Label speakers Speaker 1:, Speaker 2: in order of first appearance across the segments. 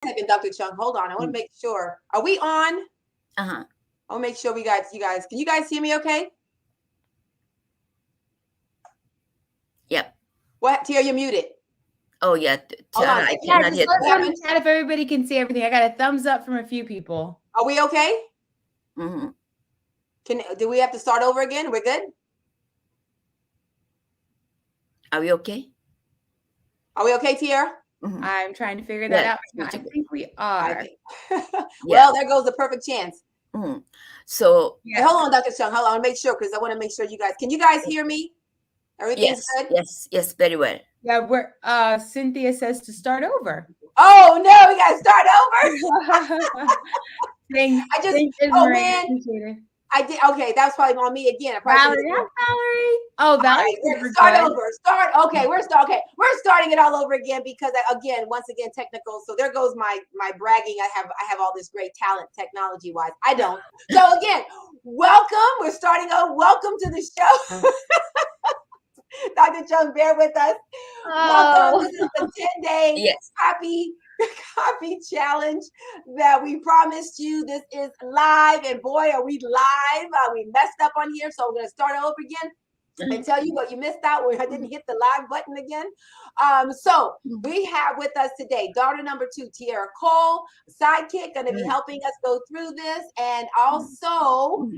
Speaker 1: second, Dr. Chung. Hold on. I want to make sure. Are we on?
Speaker 2: Uh-huh.
Speaker 1: I'll make sure you guys, can you guys hear me okay?
Speaker 2: Yep.
Speaker 1: What? Tia, you're muted.
Speaker 2: Oh, yeah.
Speaker 1: Hold on.
Speaker 2: Tiara, I
Speaker 3: Yeah,
Speaker 2: cannot
Speaker 3: just
Speaker 2: hear.
Speaker 3: let's go to chat if everybody can see everything. I got a thumbs up from a few people.
Speaker 1: Are we okay?
Speaker 2: Mm-hmm.
Speaker 1: Do we have to start over again? We're good?
Speaker 2: Are we okay?
Speaker 1: Are we okay, Tiara?
Speaker 2: Mm-hmm.
Speaker 3: I'm trying to figure that out. I think we are.
Speaker 1: Well, there goes the perfect chance.
Speaker 2: Mm-hmm. So
Speaker 1: Hey, hold on, Dr. Chung. Hold on. Make sure, because I want to make sure you guys. Can you guys hear me? Everything's good?
Speaker 2: Yes, very well.
Speaker 3: Yeah, we're Cynthia says to start over.
Speaker 1: Oh no, we gotta start over. I did. Okay, that's probably on me again.
Speaker 3: Valerie. Oh, Valerie.
Speaker 1: We're start over. We're starting it all over again because once again, technical. So there goes my bragging. I have all this great talent technology wise. I don't. So again, welcome. We're starting out. Welcome to the show. Dr. Chung, bear with us. Welcome. This is the 10-day copy challenge that we promised you. This is live, and boy, are we live. We messed up on here, so we're going to start over again and tell you what you missed out where I didn't hit the live button again. So we have with us today daughter number 2, Tiara Cole, sidekick, going to be helping us go through this, and also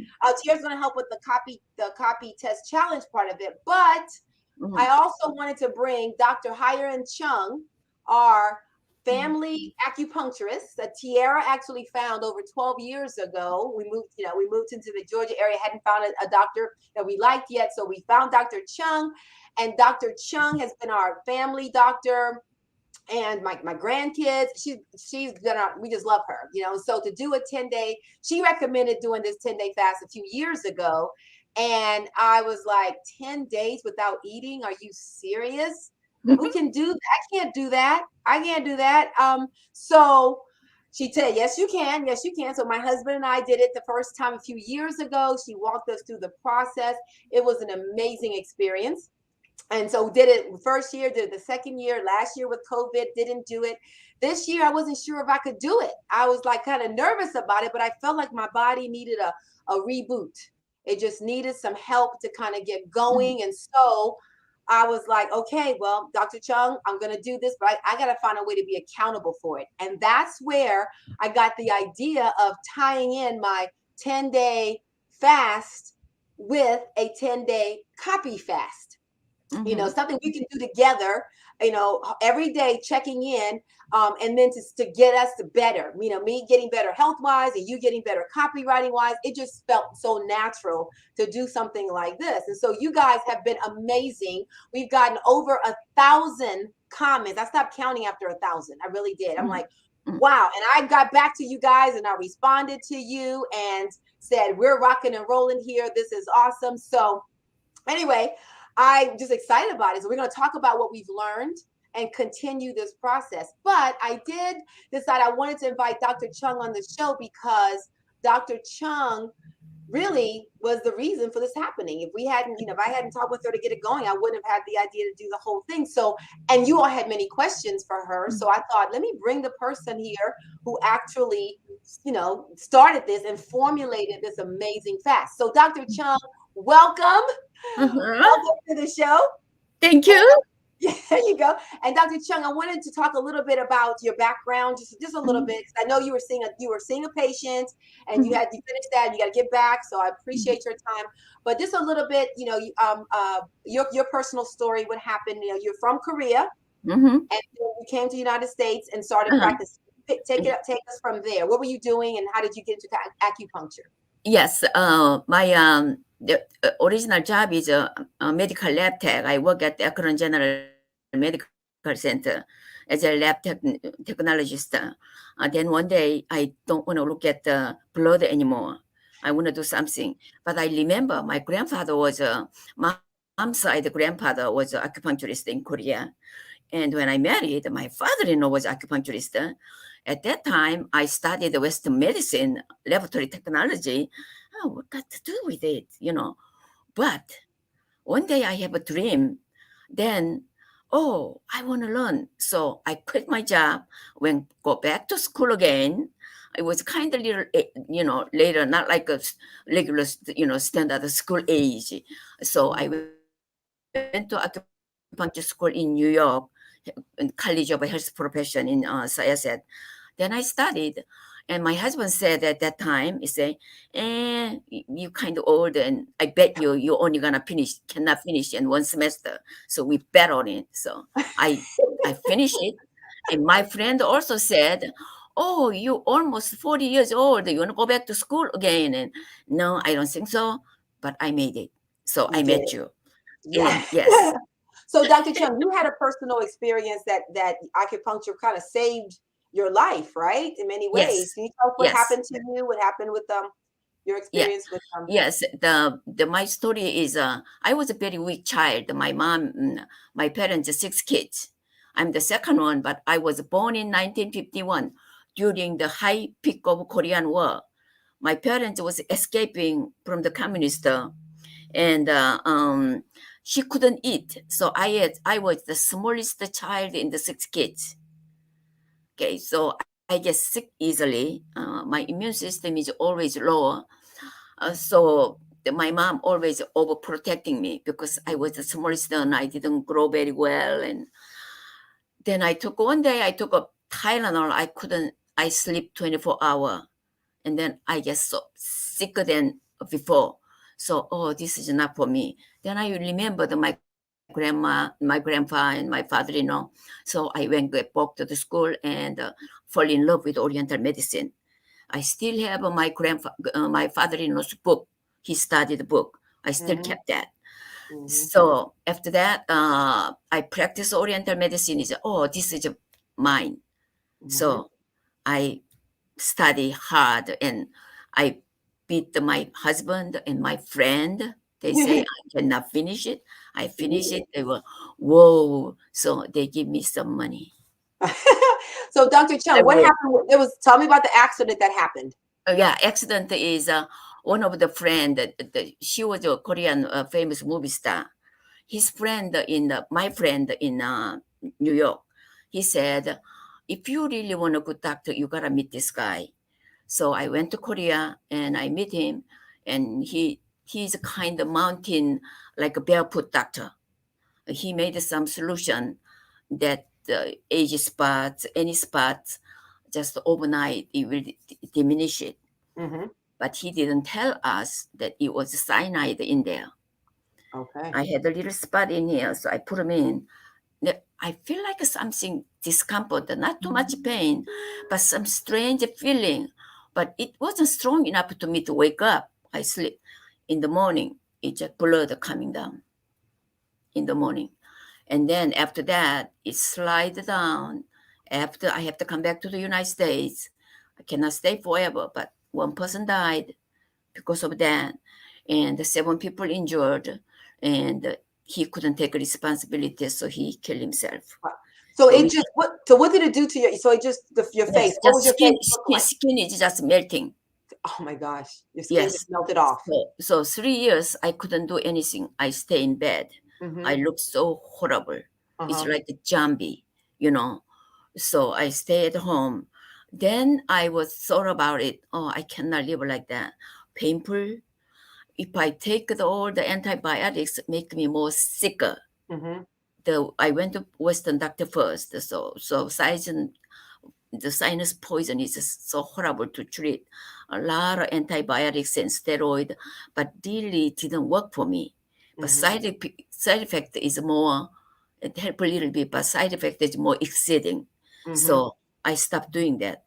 Speaker 1: Tiara's going to help with the copy test challenge part of it. But I also wanted to bring Dr. Hyeryun Chung, our family acupuncturist that Tiara actually found over 12 years ago. We moved into the Georgia area, hadn't found a doctor that we liked yet. So we found Dr. Chung, and Dr. Chung has been our family doctor and my grandkids. She's gonna, we just love her, so to do a 10-day, she recommended doing this 10-day fast a few years ago. And I was like, 10 days without eating? Are you serious? Who can do that? I can't do that. I can't do that. So she said, yes, you can. Yes, you can. So my husband and I did it the first time a few years ago. She walked us through the process. It was an amazing experience. And so did it first year, did it the second year, last year with COVID, didn't do it. This year, I wasn't sure if I could do it. I was like kind of nervous about it, but I felt like my body needed a reboot. It just needed some help to kind of get going. And so I was like, okay, well, Dr. Chung, I'm going to do this, but I got to find a way to be accountable for it. And that's where I got the idea of tying in my 10-day fast with a 10-day copy fast. Something we can do together, every day, checking in, and then to get us to better, me getting better health-wise and you getting better copywriting-wise. It just felt so natural to do something like this. And so you guys have been amazing. We've gotten over 1,000 comments. I stopped counting after 1,000. I really did. I'm like, wow. And I got back to you guys and I responded to you and said, we're rocking and rolling here. This is awesome. So anyway, I'm just excited about it. So we're going to talk about what we've learned and continue this process. But I did decide I wanted to invite Dr. Chung on the show because Dr. Chung really was the reason for this happening. If I hadn't talked with her to get it going, I wouldn't have had the idea to do the whole thing. So, and you all had many questions for her. So I thought, let me bring the person here who actually, started this and formulated this amazing fast. So Dr. Chung, welcome. Welcome to the show.
Speaker 2: Thank you.
Speaker 1: There you go. And Dr. Chung, I wanted to talk a little bit about your background, just a little bit. I know you were seeing a patient, and you finished that. And you got to get back, so I appreciate your time. But just a little bit, your personal story. What happened? You're from Korea, and you came to the United States and started practicing. Take us from there. What were you doing, and how did you get into acupuncture?
Speaker 2: Yes, my the original job is a medical lab tech. I work at the Akron General Medical Center as a lab technologist. Then one day, I don't want to look at the blood anymore. I want to do something. But I remember my grandfather was mom's side grandfather was an acupuncturist in Korea. And when I married, my father-in-law was acupuncturist. At that time, I studied Western medicine, laboratory technology. Oh, what got to do with it, But one day I have a dream. Then oh, I want to learn. So I quit my job, go back to school again. It was kind of little, later, not like a regular, standard school age. So I went to acupuncture school in New York, in College of Health Profession in Syosset. Then I studied, and my husband said at that time, he said, you kind of old, and I bet you only cannot finish in one semester. So we bet on it. So I finished it. And my friend also said, oh, you almost 40 years old. You want to go back to school again? And no, I don't think so. But I made it. So
Speaker 1: You
Speaker 2: I
Speaker 1: did.
Speaker 2: met you.
Speaker 1: Yeah.
Speaker 2: And yes.
Speaker 1: So Dr. Chung, you had a personal experience that acupuncture kind of saved your life, right? In many ways.
Speaker 2: Yes.
Speaker 1: Can you tell us what
Speaker 2: Yes.
Speaker 1: happened to you? What happened with your experience with
Speaker 2: Yes, my story is I was a very weak child. My parents 6 kids. I'm the second one, but I was born in 1951 during the high peak of Korean War. My parents was escaping from the communist, and she couldn't eat. So I was the smallest child in the 6 kids. Okay, so I get sick easily. My immune system is always lower. So my mom always overprotecting me because I was the smallest and I didn't grow very well. And then one day I took a Tylenol. I sleep 24 hours. And then I get so sicker than before. So, this is not for me. Then I remembered my grandpa and my father-in-law. So I went back to the school and fall in love with Oriental medicine. I still have my father-in-law's book. He studied the book. I still kept that. So after that, I practice Oriental medicine. This is mine. So I study hard and I beat my husband and my friend. They say I cannot finish it. I finish it. They were, whoa. So they give me some money.
Speaker 1: So Dr. Chung, what happened? Tell me about the accident that happened.
Speaker 2: Accident is one of the friend. She was a Korean famous movie star. My friend in New York, he said, if you really want a good doctor, you gotta meet this guy. So I went to Korea and I met him, and he's a kind of mountain, like a barefoot doctor. He made some solution that age spots, any spots, just overnight, it will diminish it. But he didn't tell us that it was cyanide in there.
Speaker 1: Okay.
Speaker 2: I had a little spot in here, so I put them in. I feel like something discomfort, not too much pain, but some strange feeling. But it wasn't strong enough to me to wake up. I sleep in the morning. It's just blood coming down in the morning. And then after that, it slides down. After I have to come back to the United States. I cannot stay forever, but one person died because of that. And 7 people injured. And he couldn't take responsibility, so he killed himself.
Speaker 1: So what did it do to your? So it just your face. What was your face look like?
Speaker 2: Skin is just melting.
Speaker 1: Oh my gosh, your skin just melted off.
Speaker 2: So 3 years I couldn't do anything. I stay in bed. I look so horrible. It's like a zombie, So I stay at home. Then I was thought about it. I cannot live like that. Painful. If I take all the antibiotics, make me more sicker. I went to Western doctor first. So the sinus poison is so horrible to treat. A lot of antibiotics and steroid, but really didn't work for me. But side effect is more, it helped a little bit, but side effect is more exceeding. So I stopped doing that.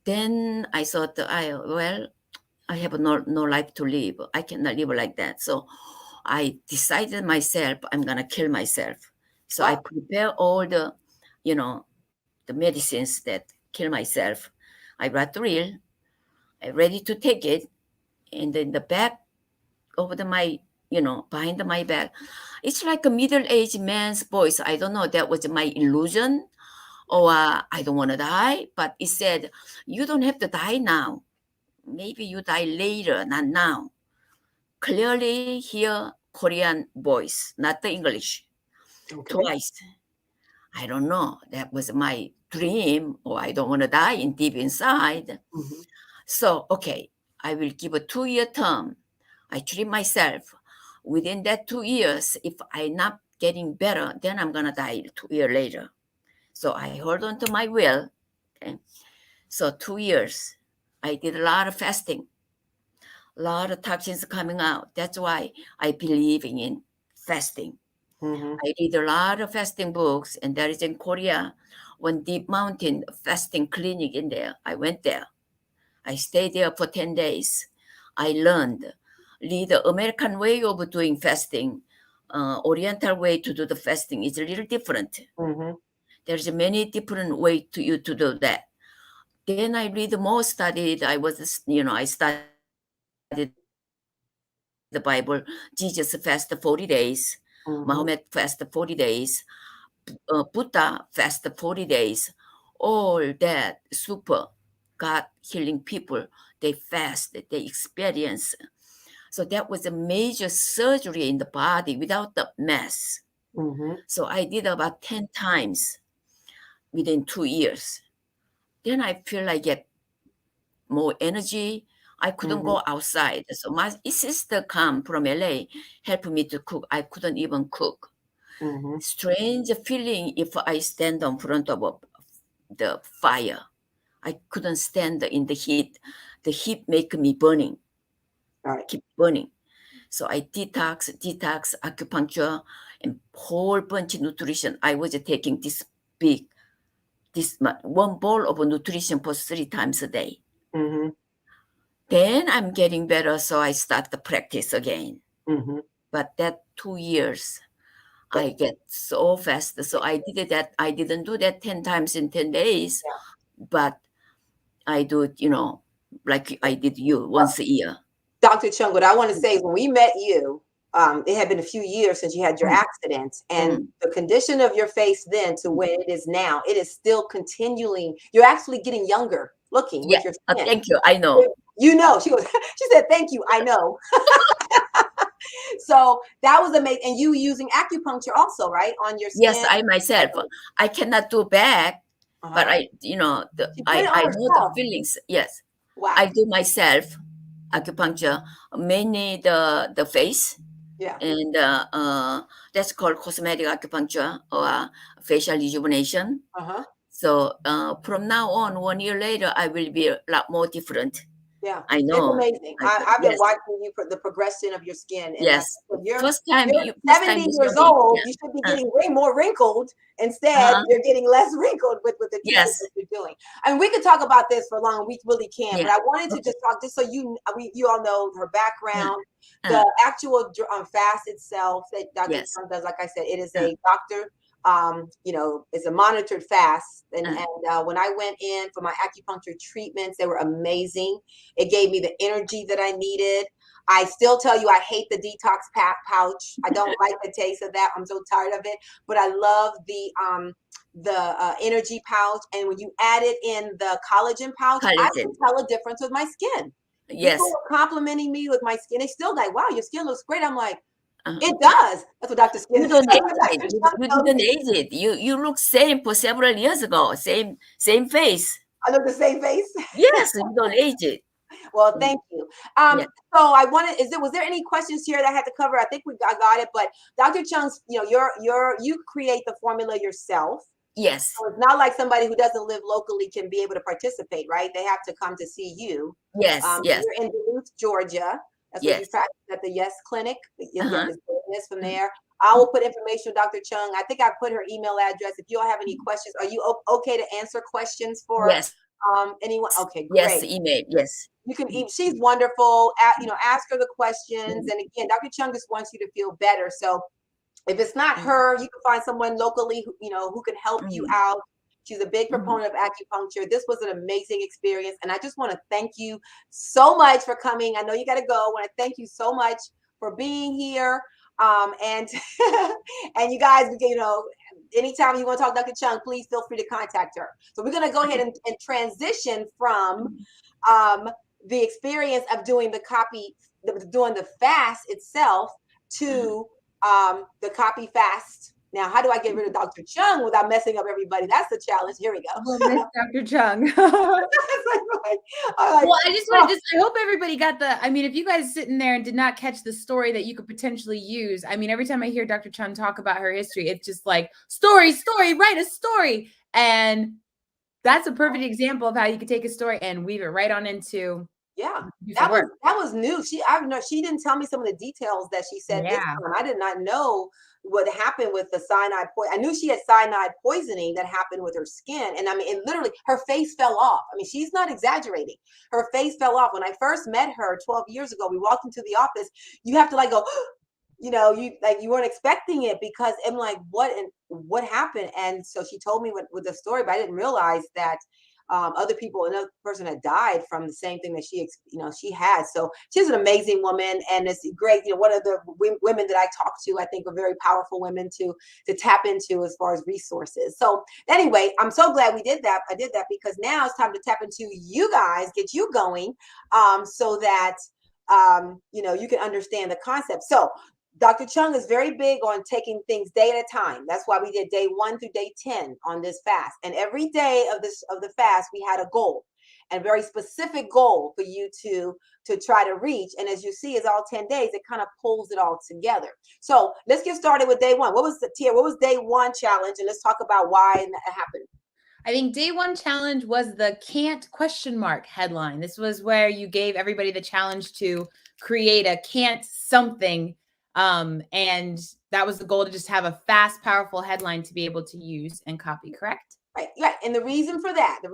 Speaker 2: Then I thought, I have no life to live. I cannot live like that. So I decided myself, I'm going to kill myself. So I prepare all the, the medicines that kill myself. I brought the reel. I'm ready to take it. And then the back over my, behind my back, it's like a middle-aged man's voice. I don't know, that was my illusion or I don't want to die. But it said, you don't have to die now. Maybe you die later, not now. Clearly hear Korean voice, not the English. twice. I don't know. That was my dream, or I don't want to die in deep inside.
Speaker 1: Mhm.
Speaker 2: So, okay, I will give a 2-year term. I treat myself. Within that 2 years, if I'm not getting better, then I'm going to die 2 years later. So I hold on to my will. Okay. So 2 years, I did a lot of fasting, a lot of toxins coming out. That's why I believe in fasting.
Speaker 1: Mhm.
Speaker 2: I read a lot of fasting books, and there is in Korea one deep mountain fasting clinic in there. I went there. I stayed there for 10 days. I learned the American way of doing fasting. Oriental way to do the fasting is a little different.
Speaker 1: Mhm.
Speaker 2: There's many different way to you to do that. Then I read more, studied. I studied the Bible. Jesus fasted 40 days.
Speaker 1: Mhm.
Speaker 2: Muhammad fasted 40 days. Buddha fasted 40 days. All that super God healing people, they fast, they experience. So that was a major surgery in the body without the mess.
Speaker 1: Mhm.
Speaker 2: So I did about 10 times within 2 years. Then I feel I get more energy. I couldn't
Speaker 1: Mhm.
Speaker 2: go outside. So my sister come from LA, helped me to cook. I couldn't even cook.
Speaker 1: Mhm.
Speaker 2: Strange feeling if I stand in front of the fire. I couldn't stand in the heat. The heat make me burning,
Speaker 1: All right.
Speaker 2: keep burning. So I detox, acupuncture, and whole bunch of nutrition. I was taking one bowl of nutrition for 3 times a day.
Speaker 1: Mhm.
Speaker 2: Then I'm getting better, so I start the practice again.
Speaker 1: Mhm.
Speaker 2: But that 2 years, I
Speaker 1: But
Speaker 2: get so fast. So I did that. I didn't do that 10 times in 10 days,
Speaker 1: yeah.
Speaker 2: but I do it, like I did you
Speaker 1: Well,
Speaker 2: once a year.
Speaker 1: Dr. Chung, what I want to say is when we met you, it had been a few years since you had your
Speaker 2: Mm,
Speaker 1: accident, and
Speaker 2: mm.
Speaker 1: the condition of your face then to where it is now, it is still continuing. You're actually getting younger looking
Speaker 2: Yeah.
Speaker 1: with your skin.
Speaker 2: Thank you. I know.
Speaker 1: You know, she was. She said, "Thank you. I know." So that was amazing. And you using acupuncture also, right, on your
Speaker 2: Yes,
Speaker 1: skin?
Speaker 2: I myself, I cannot do back, but
Speaker 1: Uh-huh. She put it on
Speaker 2: I know the
Speaker 1: herself.
Speaker 2: feelings. Yes, I
Speaker 1: Wow.
Speaker 2: do myself acupuncture, mainly the face,
Speaker 1: Yeah.
Speaker 2: and that's called cosmetic acupuncture or facial rejuvenation.
Speaker 1: Uh-huh.
Speaker 2: So from now on, 1 year later, I will be a lot more different.
Speaker 1: Yeah,
Speaker 2: I
Speaker 1: it's
Speaker 2: know.
Speaker 1: amazing. I've been
Speaker 2: Yes,
Speaker 1: watching you for the progression of your skin, and like
Speaker 2: yes.
Speaker 1: I said, you're
Speaker 2: First time
Speaker 1: you're
Speaker 2: you, first time
Speaker 1: 70
Speaker 2: you saw
Speaker 1: years
Speaker 2: me.
Speaker 1: old.
Speaker 2: Yeah.
Speaker 1: You should be getting way more wrinkled. Instead,
Speaker 2: Uh-huh.
Speaker 1: you're getting less wrinkled with the treatment
Speaker 2: Yes.
Speaker 1: that you're doing. I mean, we could talk about this for long. We really can,
Speaker 2: Yeah.
Speaker 1: but I wanted to
Speaker 2: Okay.
Speaker 1: just talk, just so you all know her
Speaker 2: Yeah.
Speaker 1: background,
Speaker 2: Uh,
Speaker 1: the actual fast itself that Dr.
Speaker 2: yes.
Speaker 1: Chung does. Like I said, it is
Speaker 2: Uh,
Speaker 1: a doctor. It's a monitored fast, and
Speaker 2: uh,
Speaker 1: when I went in for my acupuncture treatments, they were amazing. It gave me the energy that I needed. I still tell you, I hate the detox pouch. I don't like the taste of that. I'm so tired of it. But I love the energy pouch. And when you added in the collagen pouch, I
Speaker 2: collagen.
Speaker 1: can tell a difference with my skin. People
Speaker 2: Yes.
Speaker 1: were complimenting me with my skin. They still like, wow, your skin looks great. I'm like,
Speaker 2: Uh,
Speaker 1: it does. That's what Dr.
Speaker 2: you
Speaker 1: Skin.
Speaker 2: don't
Speaker 1: That's
Speaker 2: age
Speaker 1: what
Speaker 2: it.
Speaker 1: Dr. Chung
Speaker 2: You
Speaker 1: tells
Speaker 2: didn't
Speaker 1: me.
Speaker 2: age it. You look same for several years ago. Same face.
Speaker 1: I look the same face.
Speaker 2: Yes, you don't age it.
Speaker 1: Well,
Speaker 2: Mm,
Speaker 1: thank you.
Speaker 2: yeah.
Speaker 1: So I wanted, was there any questions here that I had to cover? I think I got it, but Dr. Chung's, you create the formula yourself.
Speaker 2: Yes.
Speaker 1: So it's not like somebody who doesn't live locally can be able to participate, right? They have to come to see you.
Speaker 2: Yes. Yes.
Speaker 1: You're in Duluth, Georgia. That's where you
Speaker 2: Yes.
Speaker 1: practice at the Yes Clinic. Yeah,
Speaker 2: Uh-huh.
Speaker 1: it's business from
Speaker 2: Mm,
Speaker 1: there. I will put information with Dr. Chung. I think I put her email address. If you all have any questions, are you okay to answer questions for
Speaker 2: yes.
Speaker 1: anyone? Okay,
Speaker 2: Yes.
Speaker 1: great.
Speaker 2: Email. Yes.
Speaker 1: You can
Speaker 2: Mm,
Speaker 1: she's wonderful. Ask her the questions.
Speaker 2: mm,
Speaker 1: And again, Dr. Chung just wants you to feel better. So if it's not
Speaker 2: mm,
Speaker 1: her, you can find someone locally who can help you
Speaker 2: mm,
Speaker 1: out. She's a big
Speaker 2: mhm.
Speaker 1: proponent of acupuncture. This was an amazing experience. And I just want to thank you so much for coming. I know you got to go. I want to thank you so much for being here. And and you guys, anytime you want to talk to Dr. Chung, please feel free to contact her. So we're going to go ahead and transition from
Speaker 2: Mm,
Speaker 1: um, the experience of doing doing the fast itself
Speaker 2: uh-huh.
Speaker 1: to the copy fast Now, how do I get rid of Dr. Chung without messing up everybody? That's the challenge. Here we go.
Speaker 3: We'll miss Dr. Chung.
Speaker 1: I'm like,
Speaker 3: Well, I just want to I hope everybody got I mean, if you guys sitting there and did not catch the story that you could potentially use, I mean, every time I hear Dr. Chung talk about her history, it's just like story, write a story. And that's a perfect example of how you could take a story and weave it right on into.
Speaker 1: yeah, that was new. She didn't tell me some of the details that she said this time. I did not know what happened with the cyanide poison. I knew she had cyanide poisoning that happened with her skin. And I mean, it literally, her face fell off. I mean, she's not exaggerating. Her face fell off. When I first met her 12 years ago, we walked into the office. You have to like go, you know, you weren't expecting it, because I'm like, what happened? And so she told me with the story, but I didn't realize that another person had died from the same thing that she had. So she's an amazing woman, and it's great. You know, one of the women that I talk to, I think are very powerful women to tap into as far as resources. So anyway, I'm so glad we did that. I did that because now it's time to tap into you guys, get you going, so that you know, you can understand the concept. So Dr. Chung is very big on taking things day at a time. That's why we did day 1 through day 10 on this fast. And every day of the fast, we had a goal, and very specific goal for you to try to reach. And as you see, it's all 10 days. It kind of pulls it all together. So let's get started with day 1. What was day 1 challenge? And let's talk about why it happened.
Speaker 3: I think day 1 challenge was the can't ? Headline. This was where you gave everybody the challenge to create a can't something. And that was the goal, to just have a fast, powerful headline to be able to use and copy, correct?
Speaker 1: Right. And the reason for that is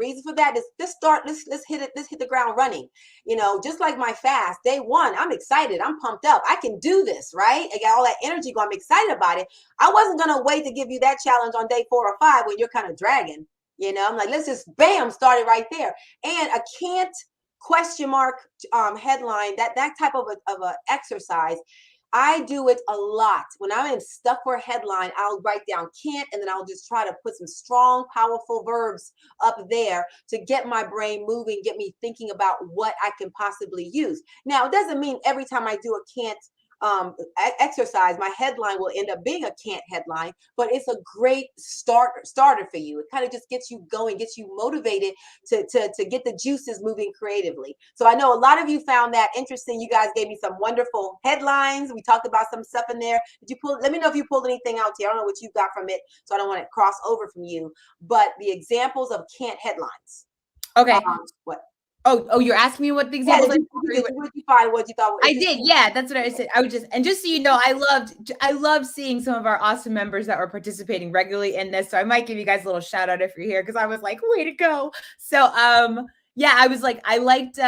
Speaker 1: let's hit the ground running. You know, just like my fast, day 1, I'm excited. I'm pumped up. I can do this, right? I got all that energy going. I'm excited about it. I wasn't going to wait to give you that challenge on day 4 or 5 when you're kind of dragging. You know, I'm like, let's just bam, start it right there. And a can't ? Headline, that type of a exercise, I do it a lot. When I'm stuck for a headline, I'll write down can't, and then I'll just try to put some strong, powerful verbs up there to get my brain moving, get me thinking about what I can possibly use. Now, it doesn't mean every time I do a can't exercise, my headline will end up being a can't headline, but it's a great starter for you. It kind of just gets you going, gets you motivated to get the juices moving creatively. So I know a lot of you found that interesting. You guys gave me some wonderful headlines. We talked about some stuff in there. Let me know if you pulled anything out here. I don't know what you got from it, so I don't want to cross over from you, but the examples of can't headlines.
Speaker 3: Okay.
Speaker 1: What?
Speaker 3: Oh, you're asking me what the examples?
Speaker 1: What did you find? What you thought?
Speaker 3: I did. Yeah, that's what I said. Just so you know, I loved seeing some of our awesome members that were participating regularly in this. So I might give you guys a little shout out if you're here, because I was like, way to go. So yeah, I was like, I liked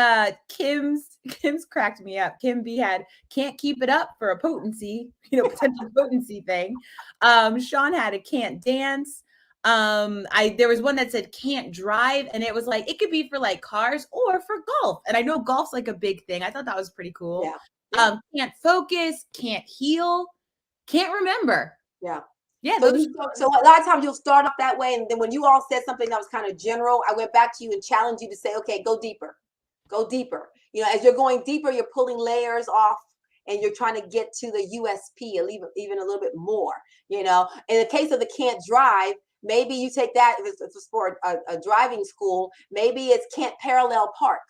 Speaker 3: Kim's cracked me up. Kim B had can't keep it up for a potency, potential potency thing. Sean had a can't dance. There was one that said can't drive, and it was like, it could be for like cars or for golf. And I know golf's like a big thing. I thought that was pretty cool. Yeah. Can't focus, can't heal, can't remember.
Speaker 1: Yeah.
Speaker 3: Yeah.
Speaker 1: So a lot of times you'll start off that way. And then when you all said something that was kind of general, I went back to you and challenged you to say, okay, go deeper, go deeper. As you're going deeper, you're pulling layers off, and you're trying to get to the USP even a little bit more. In the case of the can't drive, maybe you take that if it's for a driving school. Maybe it's can't parallel park.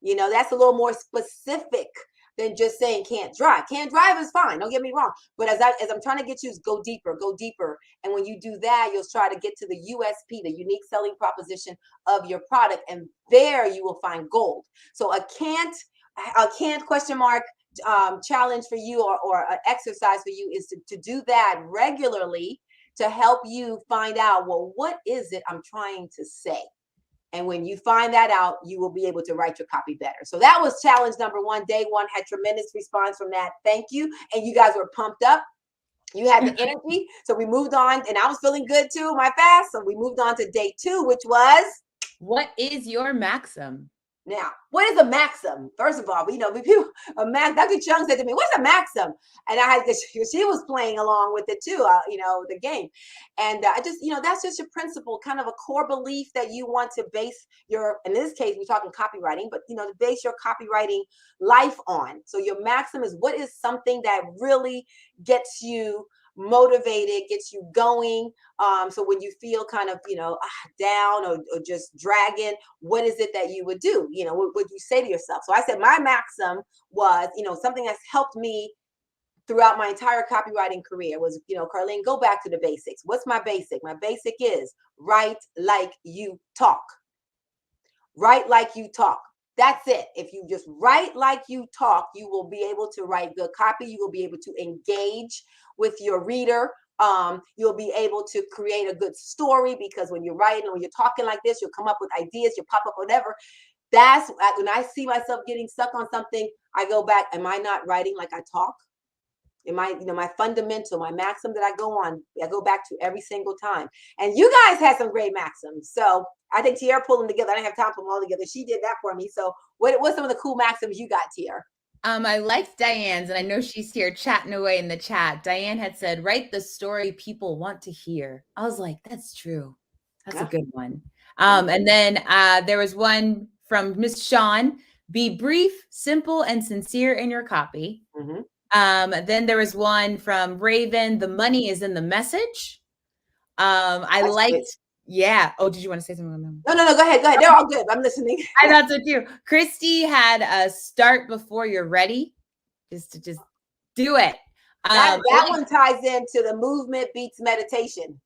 Speaker 1: That's a little more specific than just saying can't drive. Can't drive is fine. Don't get me wrong. But as I'm trying to get you to go deeper. And when you do that, you'll try to get to the USP, the unique selling proposition of your product. And there you will find gold. So a can't ? Challenge for you or an exercise for you is to do that regularly, to help you find out, well, what is it I'm trying to say? And when you find that out, you will be able to write your copy better. So that was challenge number 1. Day 1 had tremendous response from that. Thank you. And you guys were pumped up. You had the energy. So we moved on, and I was feeling good too, my fast. So we moved on to day 2, which was,
Speaker 3: what is your maxim?
Speaker 1: Now, what is a maxim? First of all, Dr. Chung said to me, "What's a maxim?" And I had this. She was playing along with it too, the game. And I just, that's just your principle, kind of a core belief that you want to base your. In this case, we're talking copywriting, but to base your copywriting life on. So your maxim is, what is something that really gets you motivated, gets you going. So when you feel kind of, down or just dragging, what is it that you would do? What would you say to yourself? So I said my maxim was, something that's helped me throughout my entire copywriting career was, Carline, go back to the basics. What's my basic? My basic is write like you talk. Write like you talk. That's it. If you just write like you talk, you will be able to write good copy. You will be able to engage with your reader. You'll be able to create a good story, because when you're writing, when you're talking like this, you'll come up with ideas, you'll pop up whatever. That's when I see myself getting stuck on something, I go back. Am I not writing like I talk? Am I, my fundamental, my maxim that I go back to every single time. And you guys had some great maxims. So I think Tiara pulled them together. I didn't have time to put them all together. She did that for me. So what's some of the cool maxims you got, Tiara?
Speaker 3: I liked Diane's, and I know she's here chatting away in the chat. Diane had said, write the story people want to hear. I was like, that's true. That's a good one. And then there was one from Miss Sean, be brief, simple, and sincere in your copy.
Speaker 1: Mm-hmm.
Speaker 3: Then there was one from Raven, the money is in the message. I liked, yeah. Oh, did you want to say something on that?
Speaker 1: No, go ahead. They're all good. I'm listening.
Speaker 3: I thought so too. Christy had a start before you're ready. Just do it.
Speaker 1: That one ties into the movement beats meditation.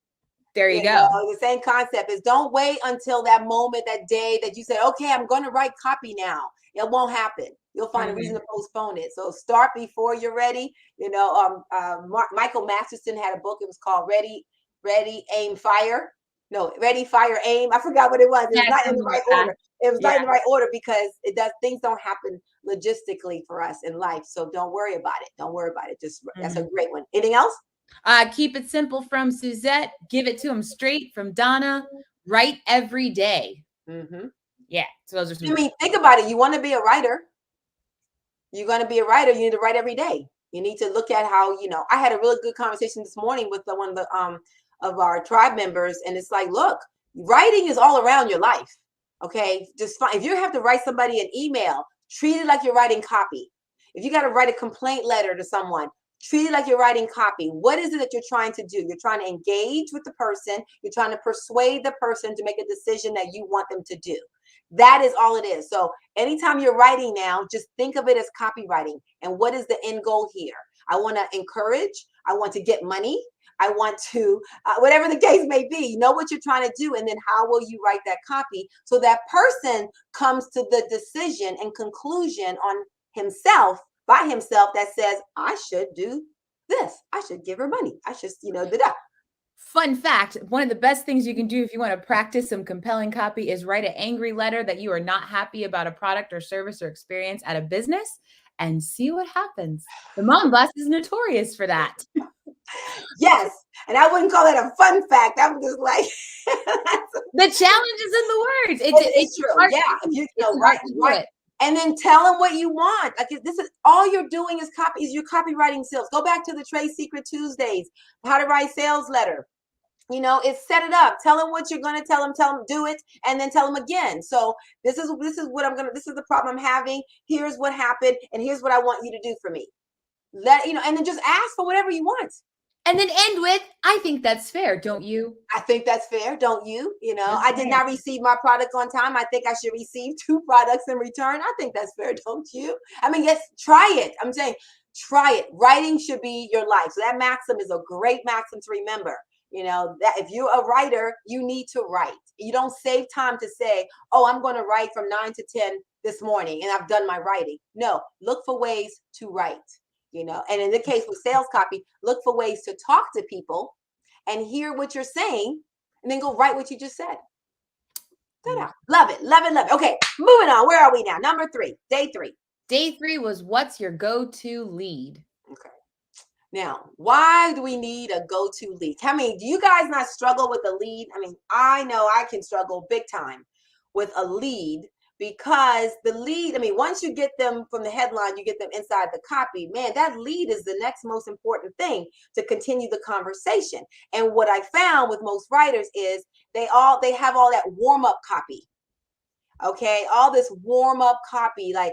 Speaker 3: There you go.
Speaker 1: The same concept is don't wait until that moment, that day that you say, okay, I'm going to write copy now. It won't happen. You'll find a reason to postpone it. So start before you're ready. Michael Masterson had a book. It was called Ready, Aim, Fire. No, Ready, Fire, Aim. I forgot what it was. It was not in the right order. It was not in the right order because things don't happen logistically for us in life. So don't worry about it. Just that's a great one. Anything else?
Speaker 3: Keep it simple from Suzette. Give it to him straight from Donna. Write every day.
Speaker 1: Mm-hmm.
Speaker 3: Yeah. So those are some.
Speaker 1: Think about it. You want to be a writer. You're going to be a writer. You need to write every day. You need to look at how, I had a really good conversation this morning with one of the of our tribe members. And it's like, look, writing is all around your life. Okay. Just fine. If you have to write somebody an email, treat it like you're writing copy. If you got to write a complaint letter to someone, treat it like you're writing copy. What is it that you're trying to do? You're trying to engage with the person. You're trying to persuade the person to make a decision that you want them to do. That is all it is. So anytime you're writing now, just think of it as copywriting. And what is the end goal here? I want to encourage. I want to get money. I want to, whatever the case may be, you know what you're trying to do. And then how will you write that copy so that person comes to the decision and conclusion on himself, by himself, that says, I should do this. I should give her money. I should, da-da.
Speaker 3: Fun fact, one of the best things you can do if you want to practice some compelling copy is write an angry letter that you are not happy about a product or service or experience at a business and see what happens. The Mom Boss is notorious for that.
Speaker 1: Yes. And I wouldn't call that a fun fact. I'm just like.
Speaker 3: The challenge is in the words. It's true.
Speaker 1: Hard. Yeah. Right. And then tell them what you want. Like this is all you're doing is copy. Is your copywriting skills. Go back to the Trade Secret Tuesdays. How to write sales letter. It's set it up. Tell them what you're going to tell them, do it, and then tell them again. So this is what I'm going to, this is the problem I'm having. Here's what happened. And here's what I want you to do for me. And then just ask for whatever you want.
Speaker 3: And then end with, I think that's fair, don't you?
Speaker 1: I think that's fair, don't you? I did not receive my product on time. I think I should receive 2 products in return. I think that's fair, don't you? Yes, try it. I'm saying, try it. Writing should be your life. So that maxim is a great maxim to remember. That if you're a writer, you need to write. You don't save time to say, oh, I'm going to write from 9 to 10 this morning and I've done my writing. No, look for ways to write. And in the case with sales copy, look for ways to talk to people and hear what you're saying and then go write what you just said. Ta-da. Love it. Okay, moving on. Where are we now? Number 3, day 3.
Speaker 3: Day 3 was what's your go-to lead?
Speaker 1: Okay. Now, why do we need a go-to lead? Do you guys not struggle with a lead? I know I can struggle big time with a lead. Because the lead, once you get them from the headline, you get them inside the copy, man, that lead is the next most important thing to continue the conversation. And what I found with most writers is they have all that warm-up copy. Okay, all this warm up copy, like,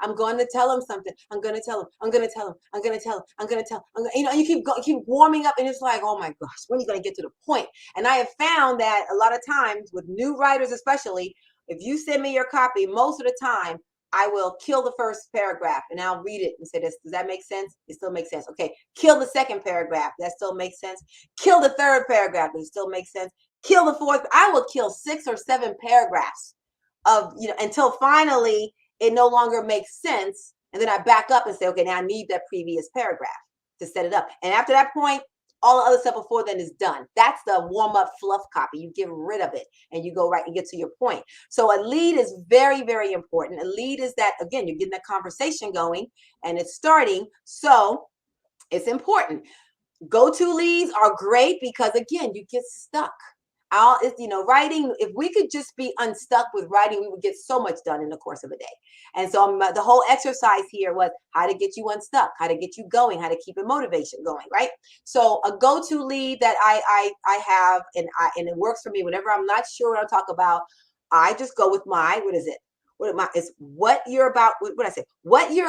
Speaker 1: I'm going to tell him something. I'm going to tell him. I'm going to tell him. I'm going to tell him. I'm going to tell him. You keep warming up, and it's like, oh my gosh, when are you going to get to the point? And I have found that a lot of times with new writers, especially, if you send me your copy, most of the time I will kill the first paragraph and I'll read it and say, does that make sense? It still makes sense. Okay, kill the second paragraph. That still makes sense. Kill the third paragraph. Does it still make sense? Kill the fourth. I will kill 6 or 7 paragraphs of, until finally it no longer makes sense. And then I back up and say, okay, now I need that previous paragraph to set it up. And after that point, all the other stuff before then is done. That's the warm up fluff copy. You get rid of it and you go right and get to your point. So a lead is very, very important. A lead is that, again, you're getting that conversation going and it's starting. So it's important. Go-to leads are great because, again, you get stuck. Writing, if we could just be unstuck with writing, we would get so much done in the course of a day. And so the whole exercise here was how to get you unstuck, how to get you going, how to keep your motivation going, right? So a go-to lead that I have, and it works for me whenever I'm not sure what I'll talk about, I just go with what you're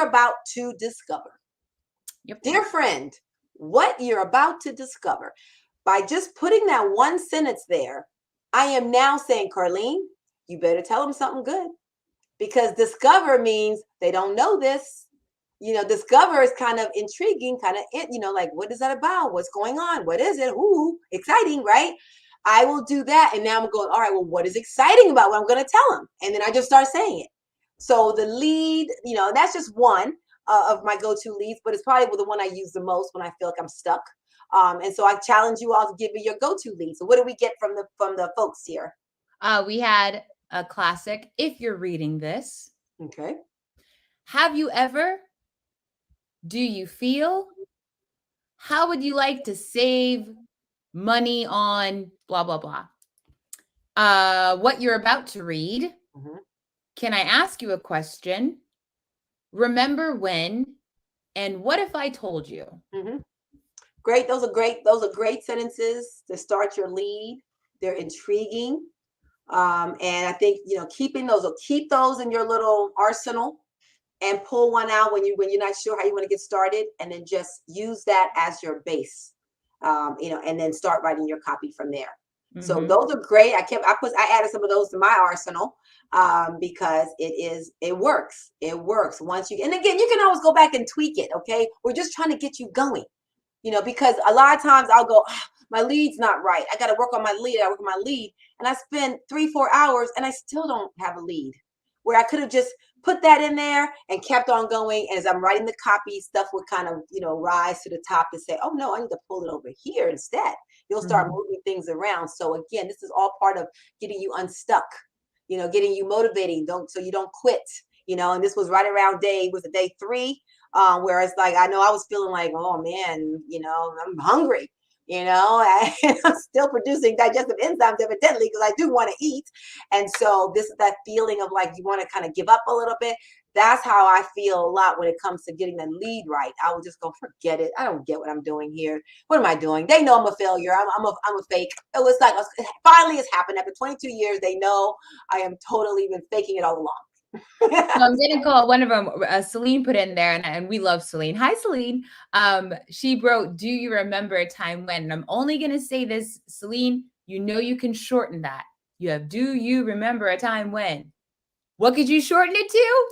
Speaker 1: about to discover.
Speaker 3: Yep.
Speaker 1: Dear friend, what you're about to discover. By just putting that one sentence there, I am now saying, Carline, you better tell them something good, because discover means they don't know this. Discover is kind of intriguing, like, what is that about? What's going on? What is it? Ooh, exciting, right? I will do that. And now I'm going, all right, well, what is exciting about what I'm going to tell them? And then I just start saying it. So the lead, that's just one of my go-to leads, but it's probably the one I use the most when I feel like I'm stuck. And so I challenge you all to give me your go-to lead. So what do we get from the folks here?
Speaker 3: We had a classic. If you're reading this,
Speaker 1: okay.
Speaker 3: Have you ever? Do you feel? How would you like to save money on blah blah blah? What you're about to read?
Speaker 1: Mm-hmm.
Speaker 3: Can I ask you a question? Remember when? And what if I told you?
Speaker 1: Mm-hmm. Great. Those are great sentences to start your lead. They're intriguing. And I think, keep those in your little arsenal and pull one out when you're not sure how you want to get started, and then just use that as your base, and then start writing your copy from there. Mm-hmm. So those are great. I added some of those to my arsenal, because it works. It works and again, you can always go back and tweak it. Okay. We're just trying to get you going. Because a lot of times I'll go, my lead's not right. I got to work on my lead. And I spend 3-4 hours and I still don't have a lead, where I could have just put that in there and kept on going. As I'm writing the copy, stuff would kind of, rise to the top to say, oh no, I need to pull it over here instead. You'll start moving things around. So again, this is all part of getting you unstuck, getting you motivating. So you don't quit, and this was right around day 3. Where it's like, I know I was feeling like, oh man, I'm hungry, and I'm still producing digestive enzymes evidently, because I do want to eat. And so this is that feeling of like, you want to kind of give up a little bit. That's how I feel a lot when it comes to getting the lead right. I would just go, forget it. I don't get what I'm doing here. What am I doing? They know I'm a failure. I'm a fake. It was like, finally it's happened. After 22 years, they know I am totally been faking it all along.
Speaker 3: So I'm going to call one of them. Celine put in there, and we love Celine. Hi, Celine. She wrote, do you remember a time when? And I'm only going to say this, Celine, you can shorten that. You have, do you remember a time when? What could you shorten it to?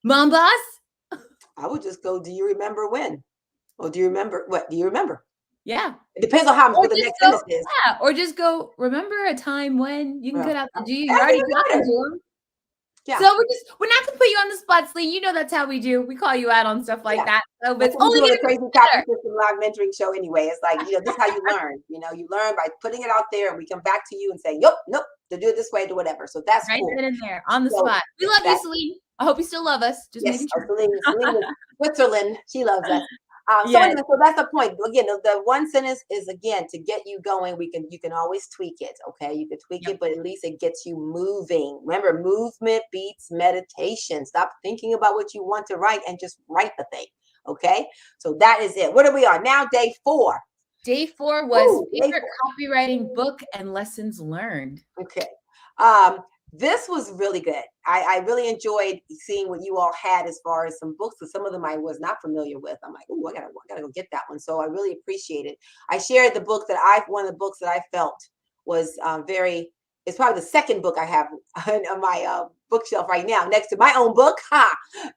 Speaker 3: Mom boss?
Speaker 1: I would just go, do you remember when? Or do you remember what? Do you remember?
Speaker 3: Yeah.
Speaker 1: It depends on what the next sentence is.
Speaker 3: Yeah. Or just go, remember a time when? You can cut out the do you.
Speaker 1: You're
Speaker 3: already talking to them. Yeah. So we're not gonna put you on the spot, Celine. That's how we do. We call you out on stuff like that. So, but it's only
Speaker 1: a crazy copy system live mentoring show anyway. It's like, this is how you learn. You learn by putting it out there, and we come back to you and say, nope, to do it this way, to whatever. So that's
Speaker 3: right,
Speaker 1: cool.
Speaker 3: Right in there on the spot. We love you, Celine. I hope you still love us. Just making sure.
Speaker 1: Celine is Switzerland. She loves us. So that's the point. Again, the one sentence is, again, to get you going. You can always tweak it. Okay. You can tweak it, but at least it gets you moving. Remember, movement beats meditation. Stop thinking about what you want to write and just write the thing. Okay. So that is it. What are we on now? Day 4.
Speaker 3: Day 4 was favorite copywriting book and lessons learned.
Speaker 1: Okay. This was really good. I really enjoyed seeing what you all had as far as some books, because some of them I was not familiar with. I'm like, oh, I gotta go get that one. So I really appreciate it. I shared the book that one of the books that I felt was it's probably the second book I have on my bookshelf right now, next to my own book.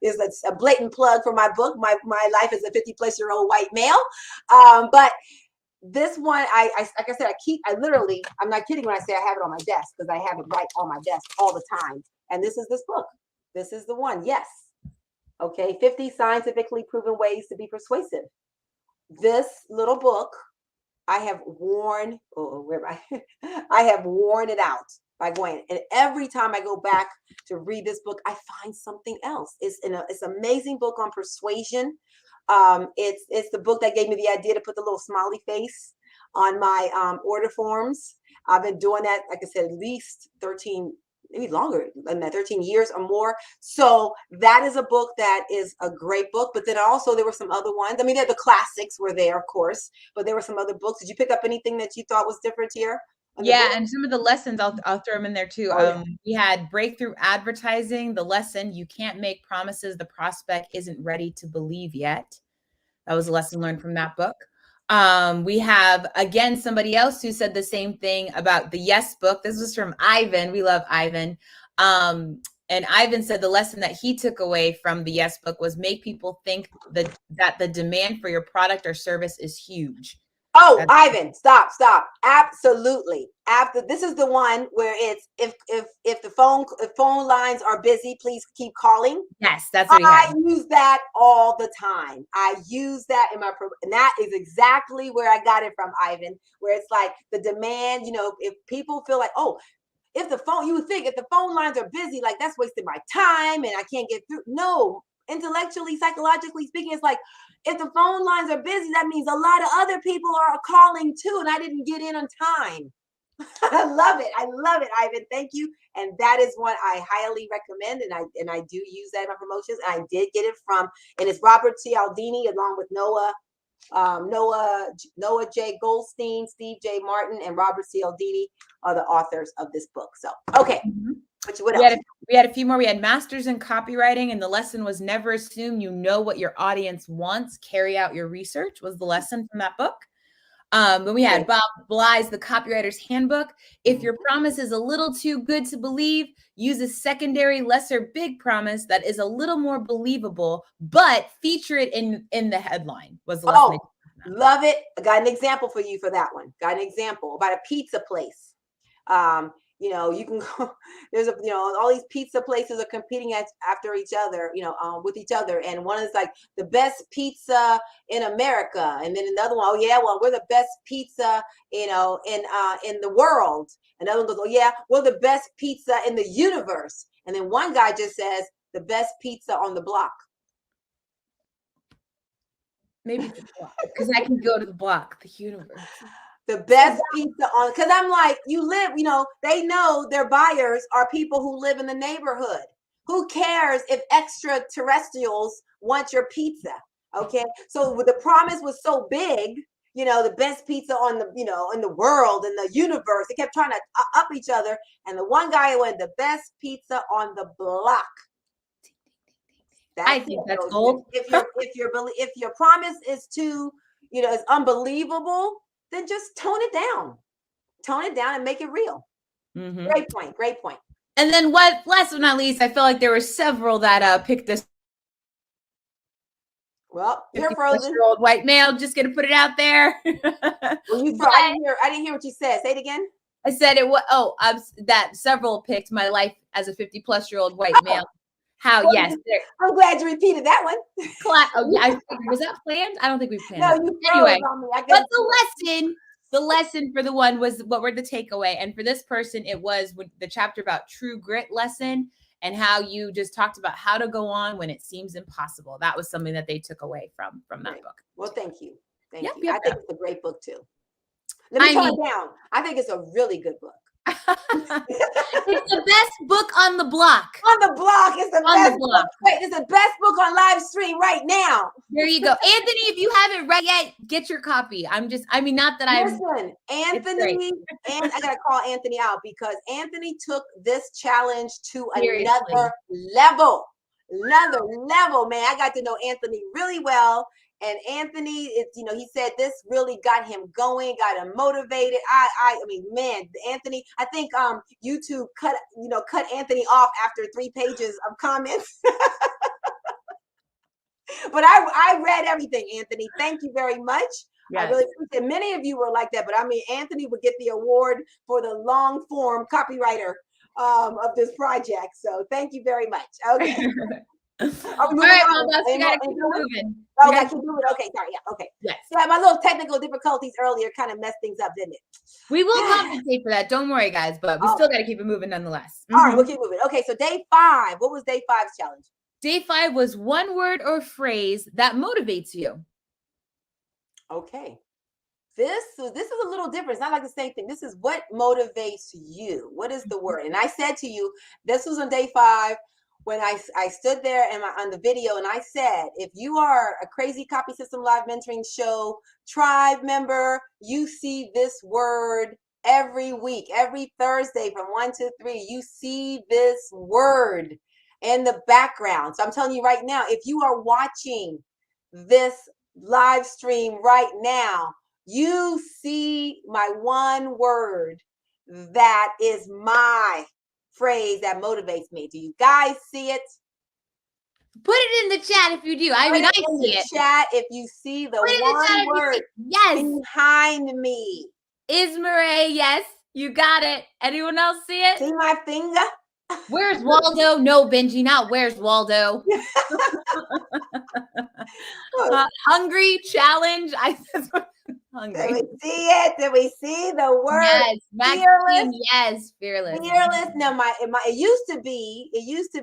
Speaker 1: Is a blatant plug for my book. My life as a 50-plus-year-old white male. But this one, like I said, I'm not kidding when I say I have it on my desk, because I have it right on my desk all the time. And this is this book. This is the one. Yes. Okay. 50 scientifically proven ways to be persuasive. This little book, I have worn, I have worn it out by going. And every time I go back to read this book, I find something else. It's an amazing book on persuasion. It's the book that gave me the idea to put the little smiley face on my order forms. I've been doing that, like I said, at least 13, maybe longer than that, 13 years or more. So that is a book that is a great book. But then also there were some other ones. I mean, the classics were there, of course, but there were some other books. Did you pick up anything that you thought was different here?
Speaker 3: Yeah, and some of the lessons, I'll throw them in there too.
Speaker 1: Oh, yeah.
Speaker 3: We had breakthrough advertising, the lesson, you can't make promises the prospect isn't ready to believe yet. That was a lesson learned from that book. We have, again, somebody else who said the same thing about the Yes book. This was from Ivan. We love Ivan. And Ivan said the lesson that he took away from the Yes book was make people think that the demand for your product or service is huge.
Speaker 1: Oh, Ivan, stop. Absolutely. This is the one where it's if the phone lines are busy, please keep calling.
Speaker 3: Yes, that's what
Speaker 1: I use that all the time. I use that in and that is exactly where I got it from, Ivan, where it's like the demand, if people feel like, oh, you would think if the phone lines are busy, like that's wasting my time and I can't get through. No, intellectually, psychologically speaking, it's like, if the phone lines are busy, that means a lot of other people are calling too, and I didn't get in on time. I love it, Ivan. Thank you. And that is one I highly recommend, and I do use that in my promotions. And I did get it from, and it's Robert Cialdini along with Noah J. Goldstein, Steve J. Martin, and Robert Cialdini are the authors of this book. So, okay. What else?
Speaker 3: We had a few more. We had masters in copywriting, and the lesson was never assume you know what your audience wants. Carry out your research was the lesson from that book. Then we had Bob Bly's The Copywriter's Handbook. If your promise is a little too good to believe, use a secondary, lesser big promise that is a little more believable, but feature it in the headline was the lesson.
Speaker 1: Love it. I got an example for you for that one. Got an example about a pizza place. You can go, there's all these pizza places are competing after each other, with each other. And one is like the best pizza in America. And then another one, we're the best pizza, in the world. Another one goes, we're the best pizza in the universe. And then one guy just says the best pizza on the block.
Speaker 3: Maybe the block, because I can go to the block, the universe.
Speaker 1: The best pizza on, because I'm like, you live, they know their buyers are people who live in the neighborhood. Who cares if extraterrestrials want your pizza? Okay. So the promise was so big, the best pizza on the, in the world, in the universe. They kept trying to up each other. And the one guy went the best pizza on the block.
Speaker 3: I think that's gold.
Speaker 1: If your promise is too, is unbelievable, then just tone it down and make it real. Mm-hmm. Great point.
Speaker 3: And then last but not least, I feel like there were several that picked this.
Speaker 1: Well, you're frozen.
Speaker 3: Old white male, just gonna put it out there.
Speaker 1: I didn't hear what you said. Say it again.
Speaker 3: I said it was that several picked my life as a 50-plus-year-old white male. Yes.
Speaker 1: I'm glad you repeated that one.
Speaker 3: Was that planned? I don't think we planned.
Speaker 1: No, you anyway. On me.
Speaker 3: But the lesson for the one was what were the takeaway, and for this person, it was the chapter about true grit lesson and how you just talked about how to go on when it seems impossible. That was something that they took away from that book.
Speaker 1: Well, thank you. Thank you. I think it's a great book too. Let me tone it down. I think it's a really good book.
Speaker 3: It's the best book on the block.
Speaker 1: On the block. It's the
Speaker 3: On the
Speaker 1: best
Speaker 3: block.
Speaker 1: book. Wait, it's the best book on live stream right now.
Speaker 3: There you go. Anthony, if you haven't read yet, get your copy. Not that I'm.
Speaker 1: Listen, Anthony, and I got to call Anthony out because Anthony took this challenge to
Speaker 3: Seriously.
Speaker 1: another level. Another level, man. I got to know Anthony really well. And Anthony, he said this really got him going, got him motivated. I mean, man, Anthony, I think YouTube cut Anthony off after 3 pages of comments. But I read everything, Anthony. Thank you very much. Yes. I really appreciate it. Many of you were like that, but I mean, Anthony would get the award for the long form copywriter of this project. So thank you very much. Okay.
Speaker 3: All right, Mama, you gotta keep moving.
Speaker 1: Oh, I can do it. Okay, sorry. Yeah, okay. Yes. Yeah, my little technical difficulties earlier kind of messed things up, didn't it?
Speaker 3: We will compensate for that. Don't worry, guys, but we still got to keep it moving nonetheless.
Speaker 1: All right, we'll keep moving. Okay, so day 5. What was day 5's challenge?
Speaker 3: Day 5 was one word or phrase that motivates you.
Speaker 1: Okay. This is a little different. It's not like the same thing. This is what motivates you. What is the word? And I said to you, this was on day 5. When I stood there on the video and I said, if you are a Crazy Copy System Live Mentoring Show tribe member, you see this word every week, every Thursday from 1 to 3, you see this word in the background. So I'm telling you right now, if you are watching this live stream right now, you see my one word that is my phrase that motivates me. Do you guys see it?
Speaker 3: Put it in the chat if you do. I mean, I see it.
Speaker 1: Chat if you see the one word behind me.
Speaker 3: Ismaray, yes, you got it. Anyone else see it?
Speaker 1: See my finger?
Speaker 3: Where's Waldo? No, Benji, not where's Waldo. Hungry challenge. Hungry.
Speaker 1: Did we see it? Did we see the word?
Speaker 3: Yes,
Speaker 1: fearless.
Speaker 3: Yes, fearless.
Speaker 1: Fearless. No, it used to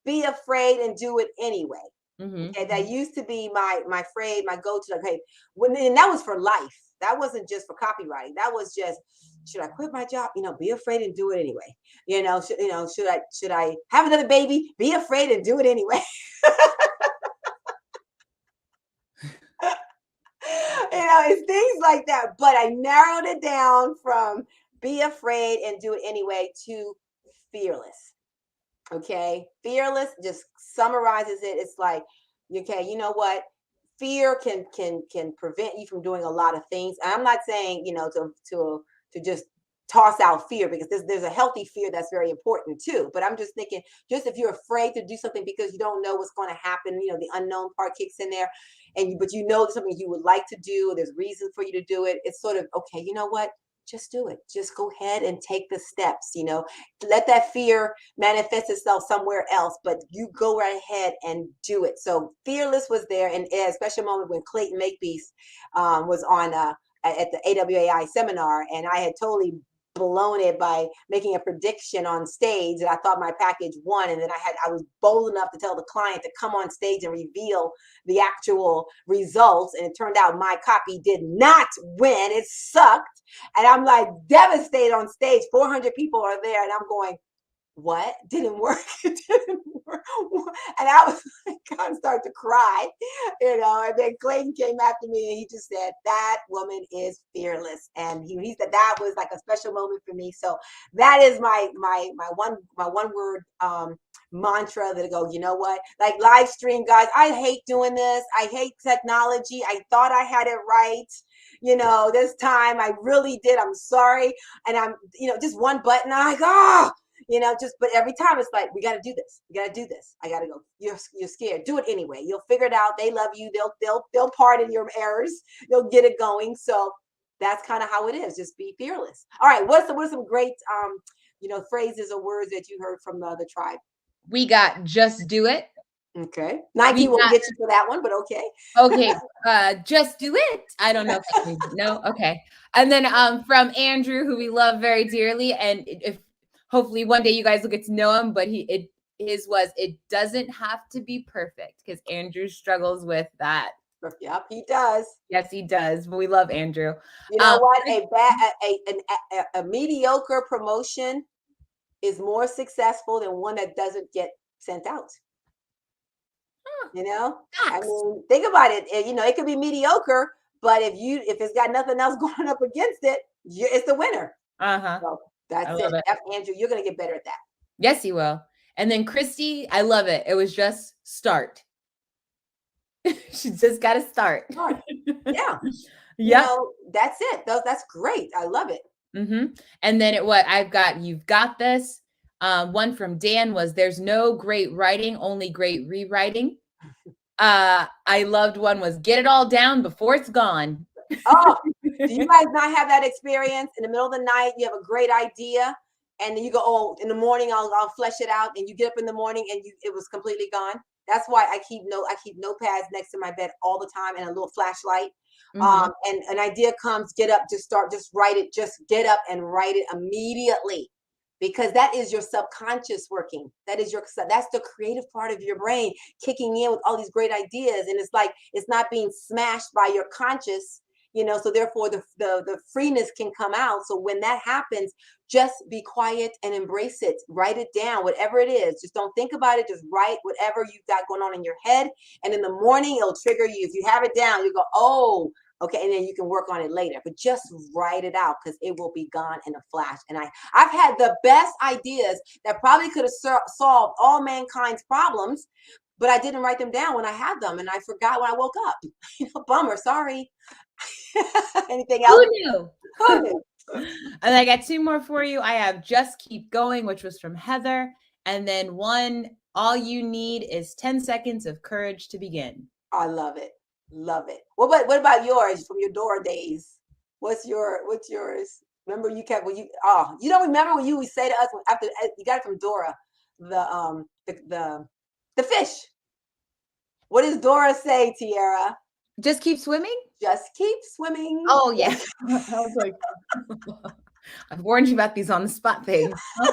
Speaker 1: be afraid and do it anyway. Mm-hmm. Okay, that used to be my phrase, my go-to. Okay, and that was for life. That wasn't just for copywriting. That was just, should I quit my job? Be afraid and do it anyway. Should I have another baby? Be afraid and do it anyway. It's things like that. But I narrowed it down from be afraid and do it anyway to fearless. Okay, fearless just summarizes it. It's like, okay, you know what? Fear can prevent you from doing a lot of things. And I'm not saying, to just toss out fear, because there's a healthy fear that's very important too. But I'm just thinking, just if you're afraid to do something because you don't know what's going to happen, the unknown part kicks in there, but there's something you would like to do, there's reason for you to do it. It's sort of, okay, you know what? Just do it. Just go ahead and take the steps, let that fear manifest itself somewhere else, but you go right ahead and do it. So fearless was there. And a special moment when Clayton Makepeace was on at the AWAI seminar, and I had totally blown it by making a prediction on stage that I thought my package won. And then I was bold enough to tell the client to come on stage and reveal the actual results. And it turned out my copy did not win. It sucked. And I'm like devastated on stage. 400 people are there. And I'm going, what? Didn't work. It didn't work. And I was kind of started to cry, and then Clayton came after me and he just said, that woman is fearless. And he said that was like a special moment for me. So that is my one word mantra that I go, you know what? Like live stream, guys, I hate doing this. I hate technology. I thought I had it right. This time I really did. I'm sorry. And I'm, just one button. I'm like, but every time it's like, we got to do this. We got to do this. I got to go. You're scared. Do it anyway. You'll figure it out. They love you. They'll pardon your errors. They'll get it going. So that's kind of how it is. Just be fearless. All right. What are some great, phrases or words that you heard from the tribe?
Speaker 3: We got just do it.
Speaker 1: Okay. Nike won't get you for that one, but okay.
Speaker 3: Okay. Just do it. I don't know. No. Okay. And then from Andrew, who we love very dearly, and if hopefully one day you guys will get to know him, but his was, it doesn't have to be perfect, because Andrew struggles with that
Speaker 1: Yep, he does.
Speaker 3: Yes, he does. But we love Andrew.
Speaker 1: You know what? A mediocre promotion is more successful than one that doesn't get sent out. You know, I mean, think about it. You know, it could be mediocre, but if it's got nothing else going up against it, it's the winner. So that's it. Andrew, you're gonna get better at that.
Speaker 3: Yes, he will. And then Christy, I love it. It was just start. She just got to start.
Speaker 1: Yeah.
Speaker 3: Yeah.
Speaker 1: You know, that's it. That's great. I love it.
Speaker 3: And then you've got this. One from Dan was, there's no great writing, only great rewriting. I loved one was, get it all down before it's gone.
Speaker 1: Oh, do you guys not have that experience? In the middle of the night, you have a great idea, and then you go, oh, in the morning I'll flesh it out, and you get up in the morning and it was completely gone. That's why I keep notepads next to my bed all the time and a little flashlight. And an idea comes, just write it. Just get up and write it immediately, because that is your subconscious working. That's the creative part of your brain kicking in with all these great ideas. And it's like, it's not being smashed by your conscious, you know, so therefore the freeness can come out. So when that happens, just be quiet and embrace it. Write it down, whatever it is. Just don't think about it. Just write whatever you've got going on in your head. And in the morning, it'll trigger you. If you have it down, you go, oh, okay. And then you can work on it later. But just write it out, because it will be gone in a flash. And I've had the best ideas that probably could have solved all mankind's problems, but I didn't write them down when I had them. And I forgot when I woke up. Bummer. Sorry. Anything else?
Speaker 3: Who knew? And I got two more for you. I have Just Keep Going, which was from Heather. And then one, all you need is 10 seconds of courage to begin.
Speaker 1: I love it. Love it. What about yours from your Dora days? What's yours? Remember you don't remember what you would say to us after you got it from Dora, the fish. What does Dora say, Tiara?
Speaker 3: Just keep swimming?
Speaker 1: Just keep swimming.
Speaker 3: Oh, yeah. I was like, I've warned you about these on the spot things.
Speaker 1: No,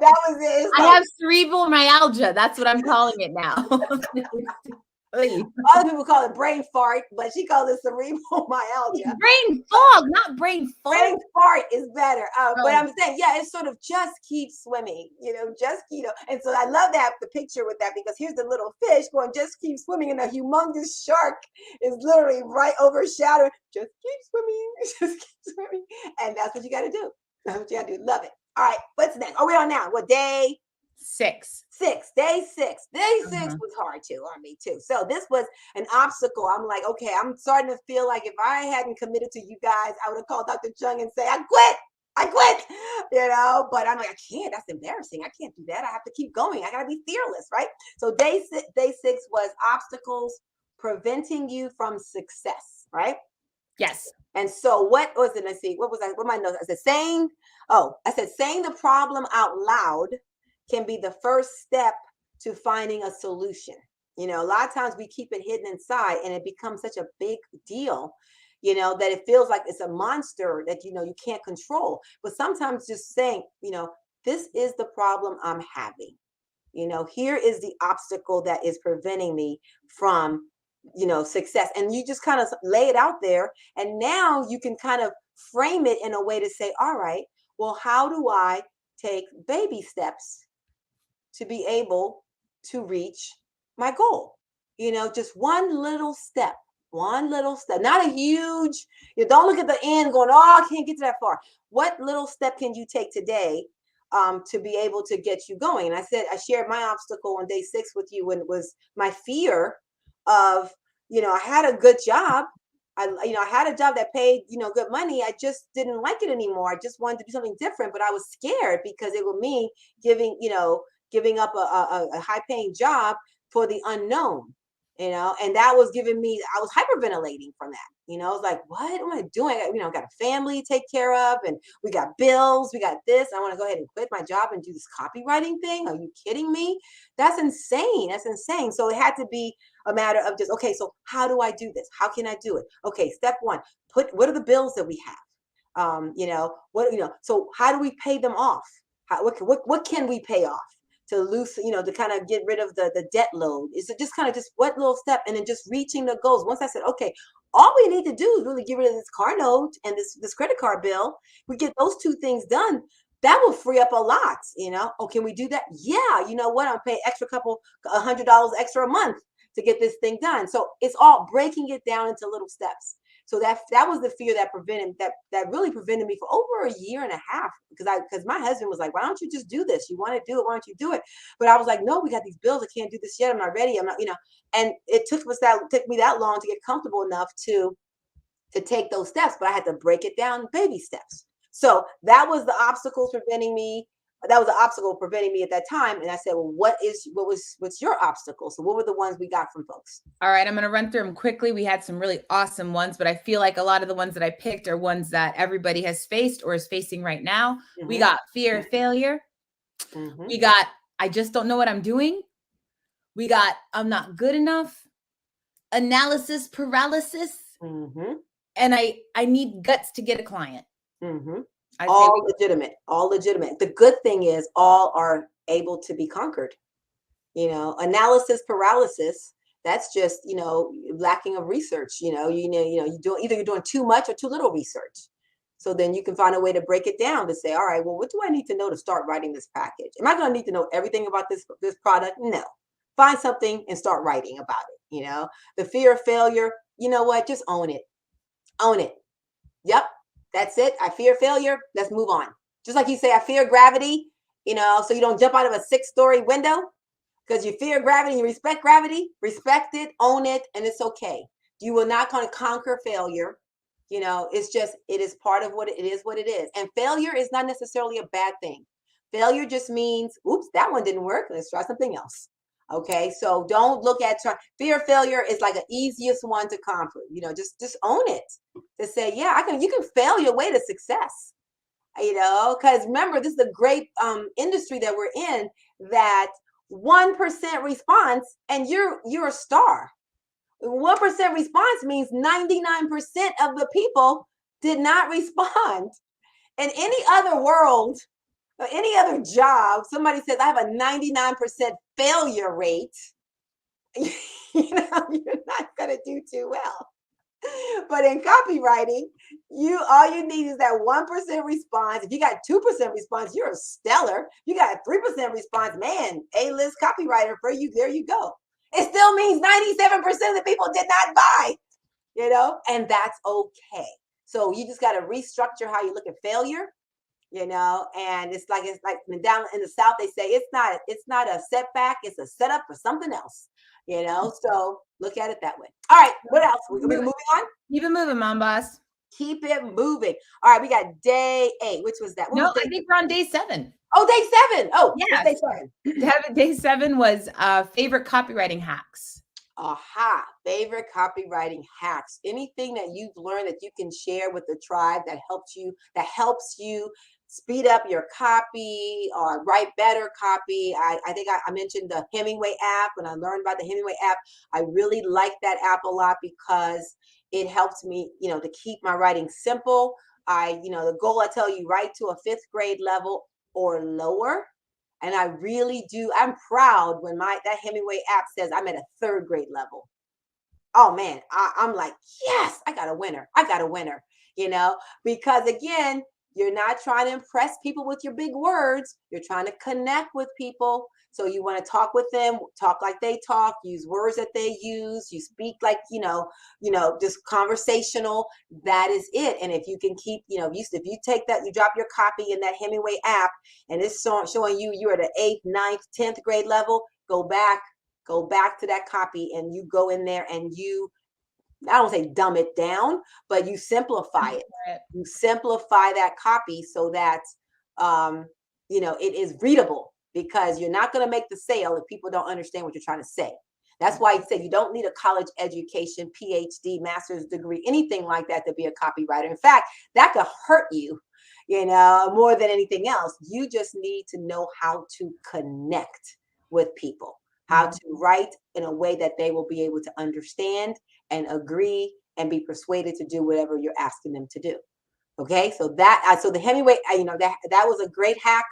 Speaker 1: that was it.
Speaker 3: I have cerebral myalgia. That's what I'm calling it now.
Speaker 1: Other people call it brain fart, but she calls it cerebral myalgia.
Speaker 3: Brain fog, not brain fart.
Speaker 1: Brain fart is better. But I'm saying, yeah, it's sort of just keep swimming, just keep. And so I love the picture with that, because here's the little fish going, just keep swimming, and a humongous shark is literally right overshadowing. Just keep swimming, just keep swimming. And that's what you got to do. That's what you got to do. Love it. All right, what's next? Are we on now? What, day?
Speaker 3: 6.
Speaker 1: Day 6. Day 6 was hard too on me too. So this was an obstacle. I'm like, okay, I'm starting to feel like if I hadn't committed to you guys, I would have called Dr. Chung and say, I quit, but I'm like, I can't, that's embarrassing. I can't do that. I have to keep going. I got to be fearless, right? So day 6 was obstacles preventing you from success, right?
Speaker 3: Yes.
Speaker 1: And so what was it? Let's see, what my notes? I said saying the problem out loud can be the first step to finding a solution. A lot of times we keep it hidden inside, and it becomes such a big deal, that it feels like it's a monster that, you can't control. But sometimes just saying, this is the problem I'm having. Here is the obstacle that is preventing me from, success. And you just kind of lay it out there. And now you can kind of frame it in a way to say, all right, well, how do I take baby steps to be able to reach my goal? Just one little step, not a huge, you don't look at the end going, oh, I can't get to that far. What little step can you take today to be able to get you going? And I shared my obstacle on day 6 with you, when it was my fear of, I had a good job. I had a job that paid, good money. I just didn't like it anymore. I just wanted to do something different, but I was scared because it would mean giving up a high-paying job for the unknown, and that was giving me, I was hyperventilating from that. I was like, what am I doing? I got a family to take care of, and we got bills, we got this. I want to go ahead and quit my job and do this copywriting thing. Are you kidding me? That's insane. So it had to be a matter of just, okay, so how do I do this? How can I do it? Okay, step 1, what are the bills that we have? So how do we pay them off? What can we pay off? to lose, to kind of get rid of the debt load. Is it just kind of just what little step, and then just reaching the goals. Once I said, okay, all we need to do is really get rid of this car note and this credit card bill. We get those two things done. That will free up a lot, Oh, can we do that? Yeah, you know what? I'm paying $100 extra a month to get this thing done. So it's all breaking it down into little steps. So that was the fear that really prevented me for over a year and a half, because my husband was like, why don't you just do this? You want to do it, why don't you do it? But I was like, no, we got these bills. I can't do this yet. I'm not ready. I'm not, and it took me that long to get comfortable enough to take those steps, but I had to break it down baby steps. So that was the obstacle preventing me at that time. And I said, well, what's your obstacle? So what were the ones we got from folks?
Speaker 3: All right, I'm going to run through them quickly. We had some really awesome ones, but I feel like a lot of the ones that I picked are ones that everybody has faced or is facing right now. Mm-hmm. We got fear of failure. Mm-hmm. We got, I just don't know what I'm doing. We got, I'm not good enough. Analysis paralysis. Mm-hmm. And I need guts to get a client.
Speaker 1: Mm-hmm. All legitimate. The good thing is all are able to be conquered. Analysis paralysis, that's just, lacking of research. You're doing too much or too little research. So then you can find a way to break it down to say, all right, well, what do I need to know to start writing this package? Am I going to need to know everything about this product? No. Find something and start writing about it. The fear of failure, you know what? Just own it. Own it. Yep. That's it. I fear failure. Let's move on. Just like you say, I fear gravity, so you don't jump out of a 6-story window because you fear gravity. You respect gravity, respect it, own it, and it's okay. You will not kind of conquer failure. It's just, it is part of what it is. And failure is not necessarily a bad thing. Failure just means, oops, that one didn't work. Let's try something else. Okay, so don't look at fear of failure is like the easiest one to conquer. Just own it. To say, yeah, you can fail your way to success. Because remember, this is a great industry that we're in. That 1% response, and you're a star. 1% response means 99% of the people did not respond. In any other world, or any other job, somebody says, I have a 99% failure rate, you're not going to do too well. But in copywriting, all you need is that 1% response. If you got 2% response, you're a stellar. You got a 3% response, man, A-list copywriter for you. There you go. It still means 97% of the people did not buy, and that's okay. So you just got to restructure how you look at failure. And it's like down in the South, they say it's not a setback, it's a setup for something else, so look at it that way. All right, what else? We're moving on?
Speaker 3: Keep it moving, Mom Boss.
Speaker 1: Keep it moving. All right, we got day 8. Which was that?
Speaker 3: I think we're on day 7.
Speaker 1: Oh, day 7. Oh,
Speaker 3: yeah.
Speaker 1: Day 7.
Speaker 3: Day 7 was favorite copywriting hacks.
Speaker 1: Aha, favorite copywriting hacks. Anything that you've learned that you can share with the tribe that helps you speed up your copy or write better copy. I think I mentioned the Hemingway app. When I learned about the Hemingway app, I really like that app a lot because it helps me, to keep my writing simple. The goal, I tell you, write to a 5th grade level or lower. And I really do. I'm proud when that Hemingway app says I'm at a 3rd grade level. Oh man, I'm like, yes, I got a winner. Because again, you're not trying to impress people with your big words. You're trying to connect with people. So you want to talk with them, talk like they talk, use words that they use. You speak like, just conversational. That is it. And if you can keep, if you take that, you drop your copy in that Hemingway app and it's showing you're at an 8th, 9th, 10th grade level, go back to that copy and you go in there and I don't say dumb it down, but you simplify it. You simplify that copy so that, it is readable, because you're not going to make the sale if people don't understand what you're trying to say. That's why I say you don't need a college education, PhD, master's degree, anything like that to be a copywriter. In fact, that could hurt you, more than anything else. You just need to know how to connect with people, how to write in a way that they will be able to understand and agree and be persuaded to do whatever you're asking them to do. Okay, so so the Hemingway, that was a great hack.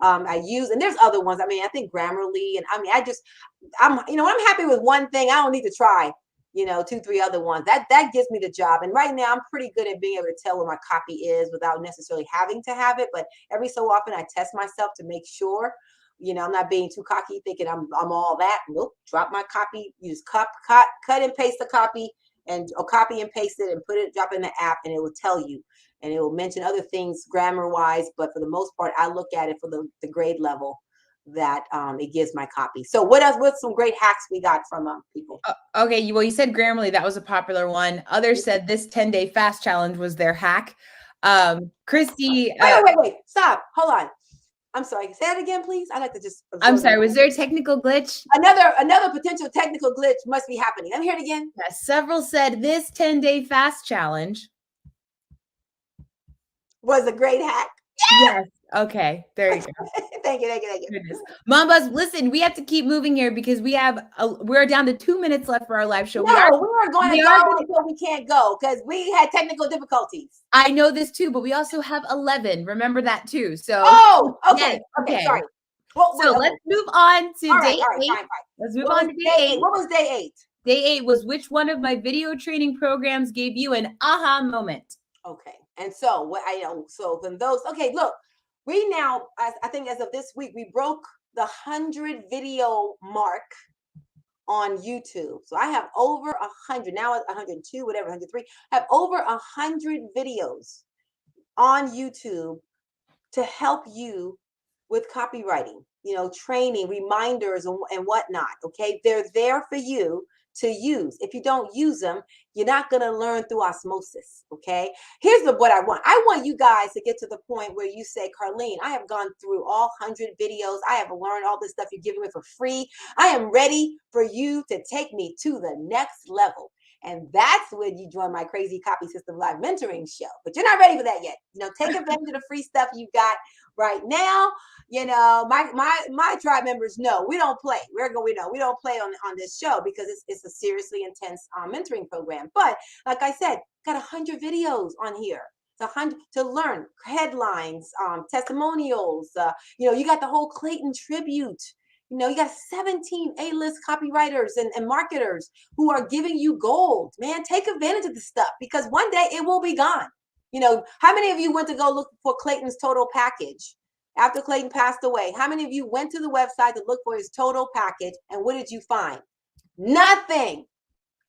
Speaker 1: I use, and there's other ones. I mean, I think Grammarly, and I mean, I'm happy with one thing. I don't need to try, 2, 3 other ones. That gives me the job. And right now, I'm pretty good at being able to tell where my copy is without necessarily having to have it. But every so often, I test myself to make sure. I'm not being too cocky, thinking I'm all that. Nope. Drop my copy. Use cut and paste the copy, or copy and paste it and drop it in the app, and it will tell you. And it will mention other things grammar-wise, but for the most part, I look at it for the grade level that it gives my copy. So what else? What's some great hacks we got from people?
Speaker 3: Okay, well, you said Grammarly. That was a popular one. Others said this 10-day fast challenge was their hack. Christy.
Speaker 1: Wait. Stop. Hold on. I'm sorry. Say that again, please. I'd like to just.
Speaker 3: I'm sorry. Was there a technical glitch?
Speaker 1: Another potential technical glitch must be happening. Let me hear it again.
Speaker 3: Yes, several said this 10-day fast challenge
Speaker 1: was a great hack.
Speaker 3: Yes. Okay. There you go.
Speaker 1: Thank you.
Speaker 3: Goodness. Mambas, listen, we have to keep moving here because we're down to 2 minutes left for our live show.
Speaker 1: No, we are going to go until we can't go because we had technical difficulties.
Speaker 3: I know this too, but we also have 11. Remember that too. So.
Speaker 1: Oh, okay.
Speaker 3: Yes,
Speaker 1: okay. Sorry.
Speaker 3: So let's move on to day 8.
Speaker 1: Fine.
Speaker 3: Let's move on to day 8.
Speaker 1: What was day 8?
Speaker 3: Day 8 was which one of my video training programs gave you an aha moment?
Speaker 1: Okay. And so from those, okay, look, we now, I think as of this week, we broke the 100 video mark on YouTube. So I have over 100, now 102, whatever, 103, I have over 100 videos on YouTube to help you with copywriting, training, reminders and whatnot. Okay. They're there for you to use. If you don't use them, you're not going to learn through osmosis. Okay. Here's what I want. I want you guys to get to the point where you say, Carline, I have gone through all 100 videos. I have learned all this stuff you're giving me for free. I am ready for you to take me to the next level. And that's when you join my Crazy Copy System Live mentoring show. But you're not ready for that yet. Take advantage of the free stuff you got right now. My tribe members know we don't play. We don't play on this show because it's a seriously intense mentoring program. But like I said, got 100 videos on here. It's 100 to learn headlines, testimonials. You got the whole Clayton tribute. You got 17 A-list copywriters and marketers who are giving you gold. Man, take advantage of this stuff because one day it will be gone. How many of you went to go look for Clayton's total package after Clayton passed away? How many of you went to the website to look for his total package? And what did you find? Nothing.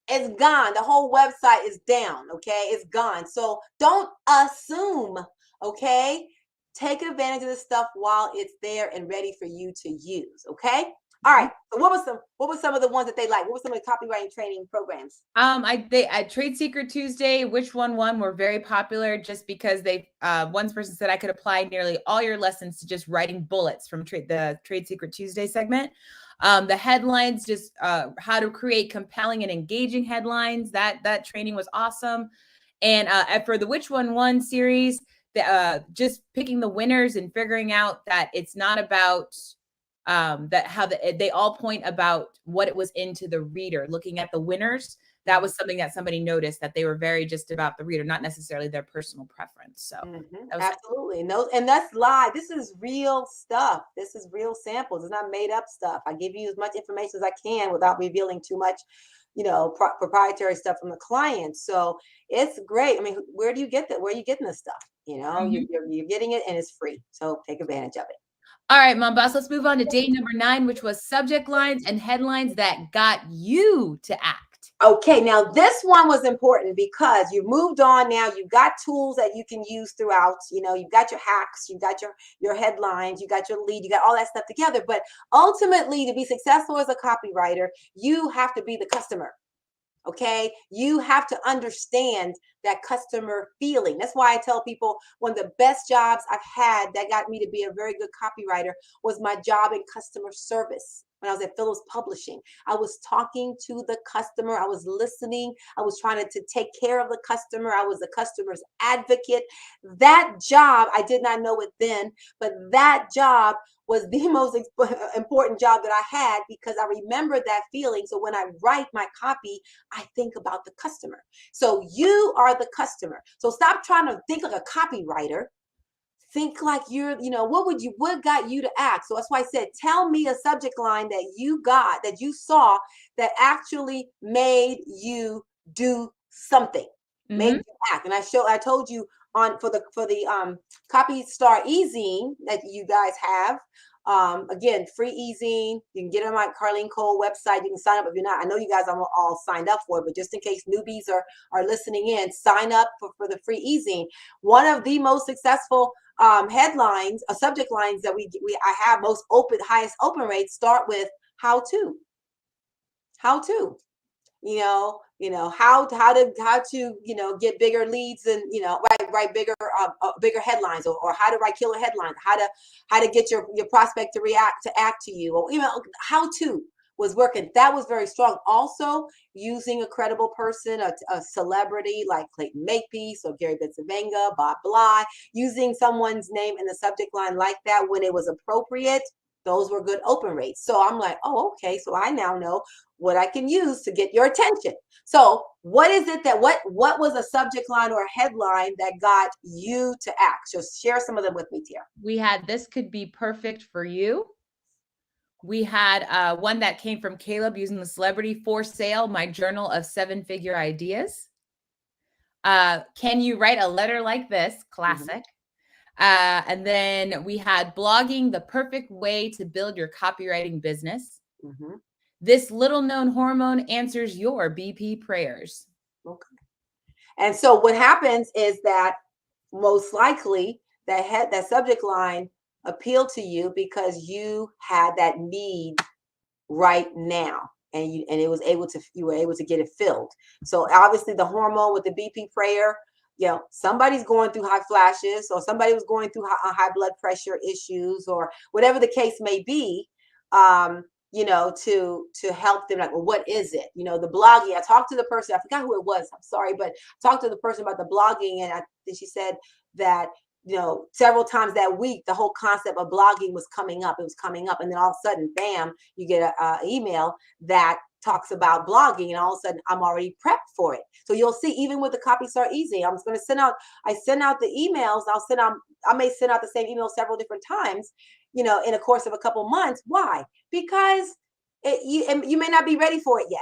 Speaker 1: It's gone. The whole website is down. Okay. It's gone. So don't assume. Okay. Take advantage of this stuff while it's there and ready for you to use. Okay. All right. So what was some of the ones that they like? What were some of the copywriting training programs?
Speaker 3: At Trade Secret Tuesday, which one were very popular just because one person said I could apply nearly all your lessons to just writing bullets from the Trade Secret Tuesday segment. The headlines, just how to create compelling and engaging headlines. That training was awesome. And for the Which One Won series, just picking the winners and figuring out that it's not about they all point about what it was into the reader. Looking at the winners, that was something that somebody noticed, that they were very just about the reader, not necessarily their personal preference. So
Speaker 1: absolutely. And that's live. This is real stuff. This is real samples. It's not made up stuff. I give you as much information as I can without revealing too much, proprietary stuff from the client. So it's great. I mean, where do you get that? Where are you getting this stuff? You're getting it and it's free. So take advantage of it.
Speaker 3: All right, Mom Boss, let's move on to day number 9, which was subject lines and headlines that got you to act.
Speaker 1: Okay, now this one was important because you moved on now. You've got tools that you can use throughout. You've got your hacks, you've got your headlines, you got your lead, you got all that stuff together. But ultimately, to be successful as a copywriter, you have to be the customer. Okay, you have to understand that customer feeling. That's why I tell people one of the best jobs I've had that got me to be a very good copywriter was my job in customer service. When I was at Phillips Publishing, I was talking to the customer. I was listening. I was trying to take care of the customer. I was the customer's advocate. That job, I did not know it then, but that job was the most important job that I had, because I remember that feeling. So when I write my copy, I think about the customer. So you are the customer. So stop trying to think like a copywriter. Think like you're, what got you to act? So that's why I said, tell me a subject line that you got, that you saw, that actually made you do something, made you act. And I told you for the Copy Star e-zine that you guys have. Again, free e-zine. You can get it on my Carline Cole website. You can sign up if you're not. I know you guys are all signed up for it, but just in case newbies are listening in, sign up for the free e-zine. One of the most successful headlines, subject lines that I have highest open rates start with how to. How to. How to get bigger leads and write bigger headlines, or how to write killer headlines, how to get your prospect to act to you, or how to was working. That was very strong. Also, using a credible person, a celebrity like Clayton Makepeace or Gary Bencivenga, Bob Bly, using someone's name in the subject line like that when it was appropriate. Those were good open rates. So I'm like, oh, okay. So I now know what I can use to get your attention. So what is it what was a subject line or a headline that got you to act? So share some of them with me, Tiara.
Speaker 3: We had "This Could Be Perfect for You." We had one that came from Caleb using the celebrity "For Sale, My Journal of 7-Figure Ideas." "Can You Write a Letter Like This?" Classic. And then we had "Blogging, the Perfect Way to Build Your Copywriting Business." "This Little Known Hormone Answers Your BP Prayers."
Speaker 1: Okay. And so what happens is that most likely that subject line appealed to you because you had that need right now, and you were able to get it filled. So obviously the hormone with the BP prayer, somebody's going through high flashes, or somebody was going through high blood pressure issues, or whatever the case may be, to help them. Like, well, what is it? The blogging. I talked to the person, I forgot who it was, I'm sorry, but I talked to the person about the blogging, and she said that, several times that week, the whole concept of blogging was coming up. It was coming up. And then all of a sudden, bam, you get an email that talks about blogging, and all of a sudden I'm already prepped for it. So you'll see, even with the Copy Star e-zine, I'm just going to send out the emails. I may send out the same email several different times, in the course of a couple months. Why? Because you may not be ready for it yet.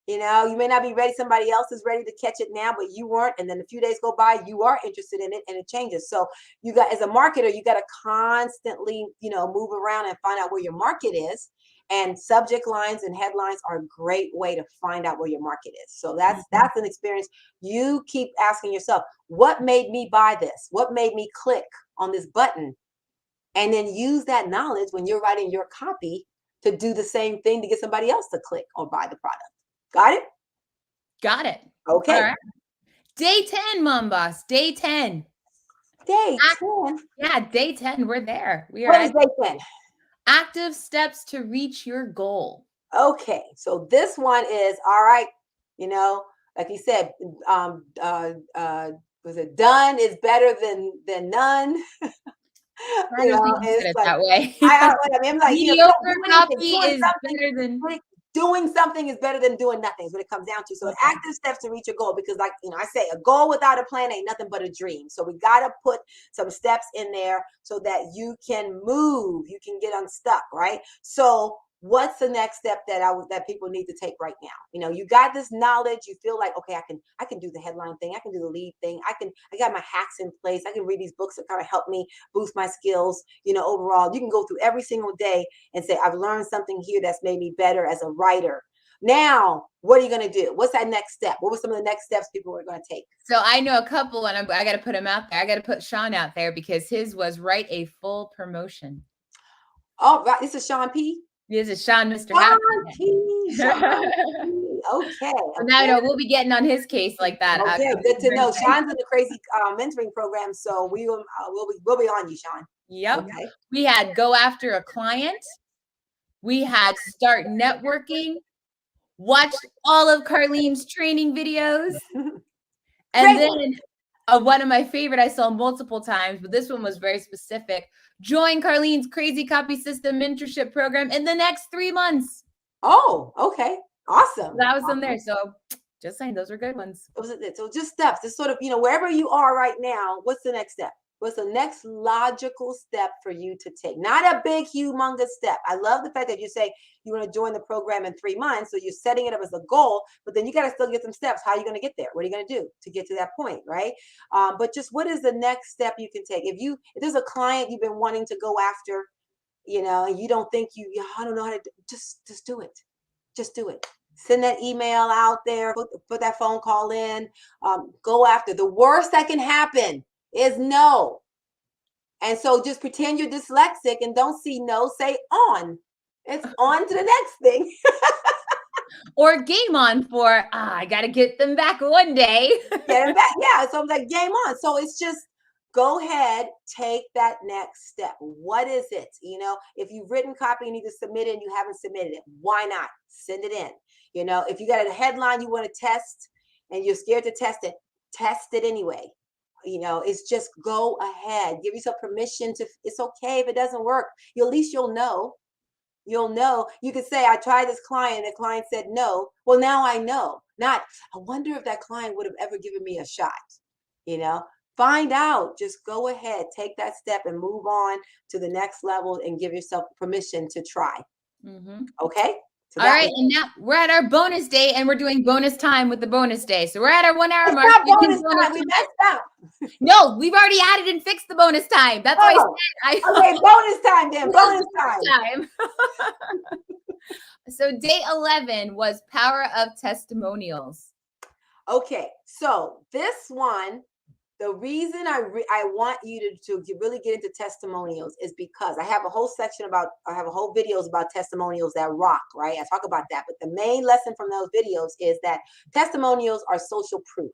Speaker 1: You may not be ready. Somebody else is ready to catch it now, but you weren't. And then a few days go by, you are interested in it, and it changes. So as a marketer, you got to constantly, move around and find out where your market is. And subject lines and headlines are a great way to find out where your market is. So that's an experience. You keep asking yourself, what made me buy this? What made me click on this button? And then use that knowledge when you're writing your copy to do the same thing to get somebody else to click or buy the product. Got it?
Speaker 3: Got it.
Speaker 1: Okay.
Speaker 3: All right. Day 10, Mom Boss. Day 10.
Speaker 1: Day 10?
Speaker 3: Yeah, day 10. We're there.
Speaker 1: What is day 10?
Speaker 3: Active steps to reach your goal.
Speaker 1: Okay. So this one is, all right, like you said, was it done is better than none?
Speaker 3: I don't think you said it that way.
Speaker 1: I'm like,
Speaker 3: mediocre copy is better than
Speaker 1: doing something is better than doing nothing is what it comes down to. So active steps to reach your goal, because I say a goal without a plan ain't nothing but a dream. So we got to put some steps in there so that you can move, you can get unstuck, right? So what's the next step that people need to take right now? You got this knowledge, you feel like, okay, I can do the headline thing, I can do the lead thing, I got my hacks in place, I can read these books that kind of help me boost my skills, overall. You can go through every single day and say, I've learned something here that's made me better as a writer. Now, what are you going to do? What's that next step? What were some of the next steps people were going to take?
Speaker 3: So I know a couple, and I got to put them out there. I got to put Sean out there, because his was write a full promotion.
Speaker 1: Oh, right. This is Sean P.
Speaker 3: This is Sean, Mr.
Speaker 1: Sean
Speaker 3: Happy.
Speaker 1: P. Okay.
Speaker 3: So now we'll be getting on his case like that.
Speaker 1: Okay, good to know. Sean's in the crazy mentoring program, so we'll be on you, Sean.
Speaker 3: Yep.
Speaker 1: Okay.
Speaker 3: We had go after a client. We had start networking. Watched all of Carline's training videos. And then one of my favorite I saw multiple times, but this one was very specific. join Carline's Crazy Copy System mentorship program in the next 3 months.
Speaker 1: Oh, okay. Awesome.
Speaker 3: That was in there. So just saying, those are good ones.
Speaker 1: So just steps. It's sort of, wherever you are right now, what's the next step? What's the next logical step for you to take? Not a big, humongous step. I love the fact that you say you want to join the program in 3 months. So you're setting it up as a goal, but then you got to still get some steps. How are you going to get there? What are you going to do to get to that point, right? But just what is the next step you can take? If there's a client you've been wanting to go after, and you don't think I don't know how to just do it. Just do it. Send that email out there, put that phone call in, go after. The worst that can happen is no. And so just pretend you're dyslexic and don't see no, say on. It's on to the next thing.
Speaker 3: Or game on for, I got to get them back one day.
Speaker 1: Get them back. Yeah. So I'm like, game on. So it's just go ahead, take that next step. What is it? If you've written copy and you need to submit it and you haven't submitted it, why not? Send it in. If you got a headline you want to test and you're scared to test it anyway. It's just go ahead. Give yourself permission to, it's okay if it doesn't work. At least you'll know. You'll know. You could say, I tried this client. The client said no. Well, now I know. Not, I wonder if that client would have ever given me a shot. Find out. Just go ahead. Take that step and move on to the next level and give yourself permission to try. Mm-hmm. Okay? So
Speaker 3: all right, and now we're at our bonus day, and we're doing bonus time with the bonus day. So we're at our 1 hour mark.
Speaker 1: Not bonus time. We messed up.
Speaker 3: No, we've already added and fixed the bonus time. That's why I said.
Speaker 1: Okay, bonus time then. Bonus time.
Speaker 3: So day 11 was Power of Testimonials.
Speaker 1: Okay, so this one, the reason I want you to really get into testimonials is because I have a whole videos about testimonials that rock, right? I talk about that, but the main lesson from those videos is that testimonials are social proof.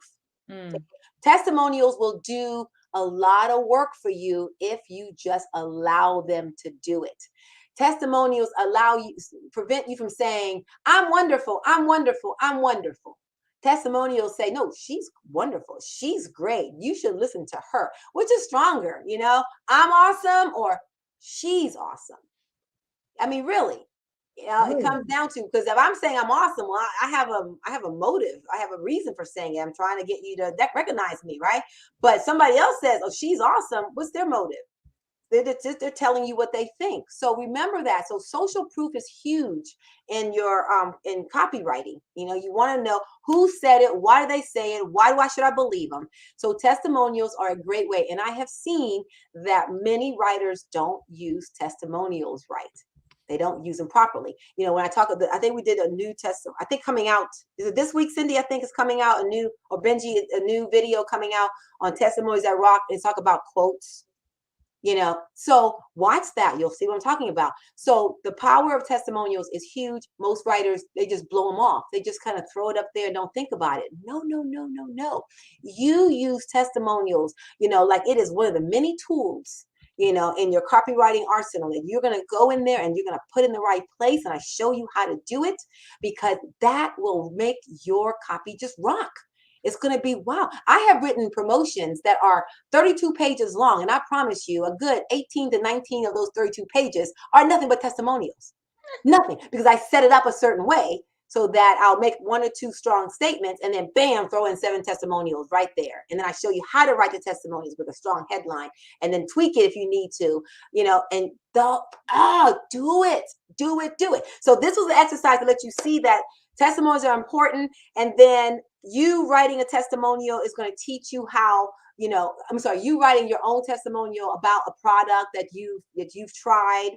Speaker 1: Testimonials will do a lot of work for you if you just allow them to do it. Testimonials prevent you from saying, I'm wonderful, I'm wonderful, I'm wonderful. Testimonials say, no, she's wonderful. She's great. You should listen to her. Which is stronger, I'm awesome or she's awesome. I mean, really, it comes down to, because if I'm saying I'm awesome, well, I have a motive. I have a reason for saying it. I'm trying to get you to recognize me, right? But somebody else says, oh, she's awesome. What's their motive? They're telling you what they think. So remember that. So social proof is huge in your in copywriting. You want to know who said it, why do they say it, why should I believe them? So testimonials are a great way. And I have seen that many writers don't use testimonials right. They don't use them properly. When I talk, I think we did a new testimonial. I think coming out, is it this week, Cindy? I think it's coming out Benji, a new video coming out on testimonials that rock, and talk about quotes. So watch that. You'll see what I'm talking about. So the power of testimonials is huge. Most writers, they just blow them off. They just kind of throw it up there and don't think about it. No. You use testimonials, like it is one of the many tools, in your copywriting arsenal that you're going to go in there and you're going to put in the right place. And I show you how to do it, because that will make your copy just rock. It's going to be, wow. I have written promotions that are 32 pages long. And I promise you a good 18 to 19 of those 32 pages are nothing but testimonials. Nothing. Because I set it up a certain way so that I'll make 1 or 2 strong statements and then bam, throw in 7 testimonials right there. And then I show you how to write the testimonials with a strong headline and then tweak it if you need to, and do it. So this was an exercise to let you see that testimonials are important. And then you writing a testimonial is going to teach you how, you writing your own testimonial about a product that you've tried,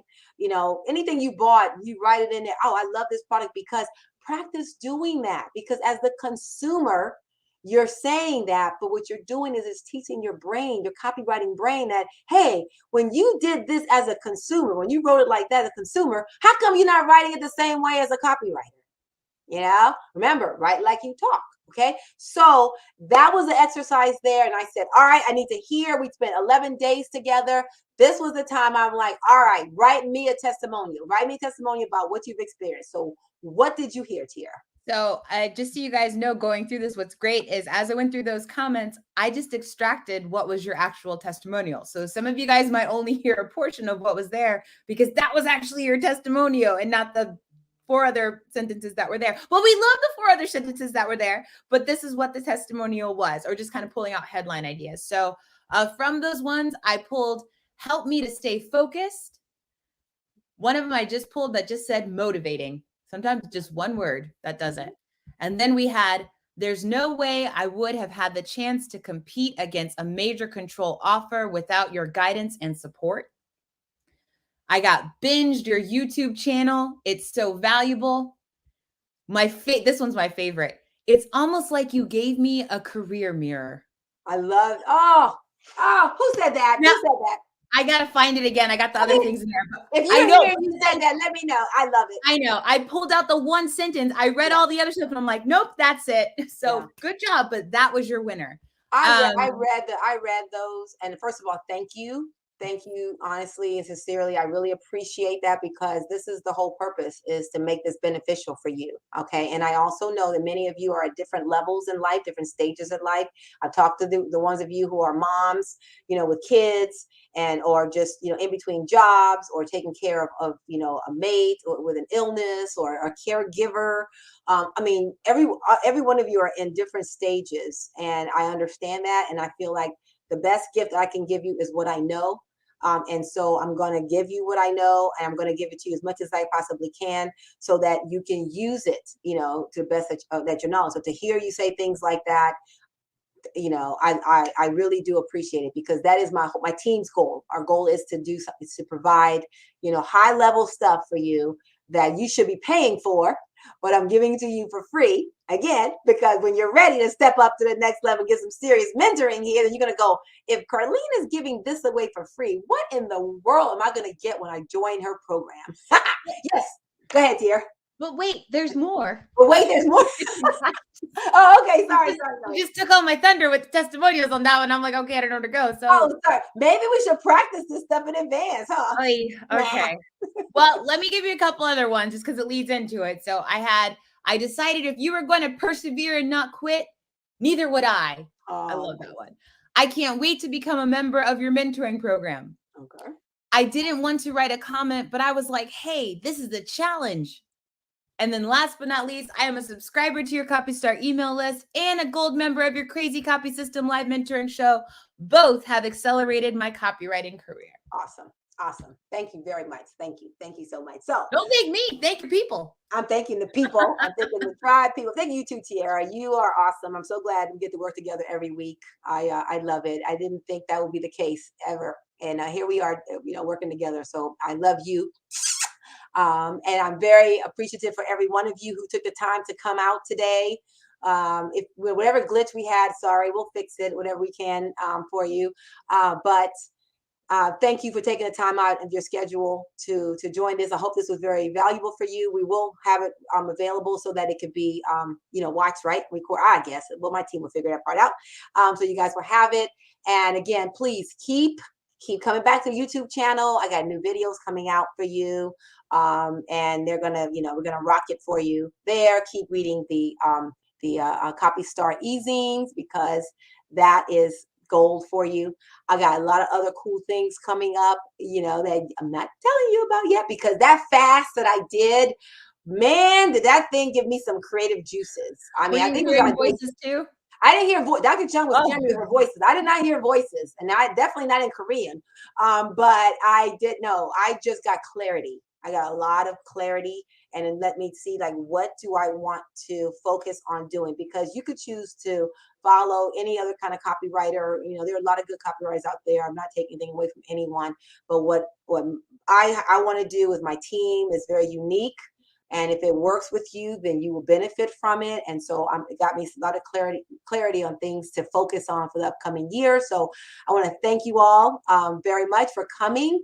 Speaker 1: anything you bought, you write it in there. Oh, I love this product, because practice doing that, because as the consumer, you're saying that, but what you're doing is it's teaching your brain, your copywriting brain, that, hey, when you did this as a consumer, when you wrote it like that as a consumer, how come you're not writing it the same way as a copywriter? Remember, write like you talk. Okay, so that was the exercise there. And I said, all right, I need to hear. We spent 11 days together. This was the time I'm like, all right, write me a testimonial. Write me a testimonial about what you've experienced. So what did you hear, Tiara?
Speaker 3: So just so you guys know, going through this, what's great is as I went through those comments, I just extracted what was your actual testimonial. So some of you guys might only hear a portion of what was there because that was actually your testimonial and not the 4 other sentences that were there. Well, we love the 4 other sentences that were there, but this is what the testimonial was, or just kind of pulling out headline ideas. So from those ones, I pulled help me to stay focused. One of them I just pulled that just said motivating. Sometimes just one word that does it. And then we had, there's no way I would have had the chance to compete against a major control offer without your guidance and support. I got binged your YouTube channel. It's so valuable. This one's my favorite. It's almost like you gave me a career mirror.
Speaker 1: I love, who said that?
Speaker 3: Now,
Speaker 1: who said that?
Speaker 3: I got to find it again. I got the other things in there.
Speaker 1: If you're here and you said that, let me know. I love it.
Speaker 3: I know. I pulled out the one sentence. I read all the other stuff and I'm like, nope, that's it. So good job. But that was your winner.
Speaker 1: I read those. And first of all, thank you. Thank you, honestly and sincerely. I really appreciate that because this is the whole purpose, is to make this beneficial for you. Okay. And I also know that many of you are at different levels in life, different stages in life. I've talked to the ones of you who are moms, with kids and, or just, in between jobs or taking care of a mate or with an illness or a caregiver. Every one of you are in different stages, and I understand that. And I feel like the best gift I can give you is what I know. And so I'm going to give you what I know, and I'm going to give it to you as much as I possibly can so that you can use it, to the best that you know. So to hear you say things like that, I really do appreciate it because that is my team's goal. Our goal is to do something, to provide, high level stuff for you that you should be paying for, but I'm giving it to you for free. Again, because when you're ready to step up to the next level, get some serious mentoring here, then you're going to go, if Carline is giving this away for free, what in the world am I going to get when I join her program? Yes. Go ahead, dear.
Speaker 3: But wait, there's more.
Speaker 1: But wait, there's more. Oh, okay. Sorry.
Speaker 3: You just took all my thunder with testimonials on that one. I'm like, okay, I don't know where to go. So
Speaker 1: sorry. Maybe we should practice this stuff in advance, huh?
Speaker 3: Okay. Well, let me give you a couple other ones just because it leads into it. So I decided if you were going to persevere and not quit, neither would I. I love that one. I can't wait to become a member of your mentoring program.
Speaker 1: Okay.
Speaker 3: I didn't want to write a comment, but I was like, hey, this is a challenge. And then last but not least, I am a subscriber to your CopyStar email list and a gold member of your Crazy Copy System live mentoring show. Both have accelerated my copywriting career.
Speaker 1: Awesome. Thank you very much. Thank you so much. So
Speaker 3: don't thank me. Thank your people.
Speaker 1: I'm thanking the people. I'm thanking the tribe people. Thank you too, Tiara. You are awesome. I'm so glad we get to work together every week. I love it. I didn't think that would be the case ever. And here we are, working together. So I love you. And I'm very appreciative for every one of you who took the time to come out today. If whatever glitch we had, sorry, we'll fix it, whatever we can for you. But thank you for taking the time out of your schedule to join this. I hope this was very valuable for you. We will have it available so that it could be, watched, right? Record, I guess. Well, my team will figure that part out. So you guys will have it. And again, please keep coming back to the YouTube channel. I got new videos coming out for you. And they're gonna, we're gonna rock it for you there. Keep reading the CopyStar e-zines because that is gold for you. I got a lot of other cool things coming up, that I'm not telling you about yet because that fast that I did, man, did that thing give me some creative juices. I mean, I think
Speaker 3: hearing voices too.
Speaker 1: I didn't hear Dr. Chung was jamming her voices. I did not hear voices, and I definitely not in Korean. But I did know. I just got clarity. I got a lot of clarity, and it let me see what do I want to focus on doing, because you could choose to follow any other kind of copywriter. There are a lot of good copywriters out there. I'm not taking anything away from anyone, but what I want to do with my team is very unique. And if it works with you, then you will benefit from it. And so it got me a lot of clarity on things to focus on for the upcoming year. So I want to thank you all very much for coming.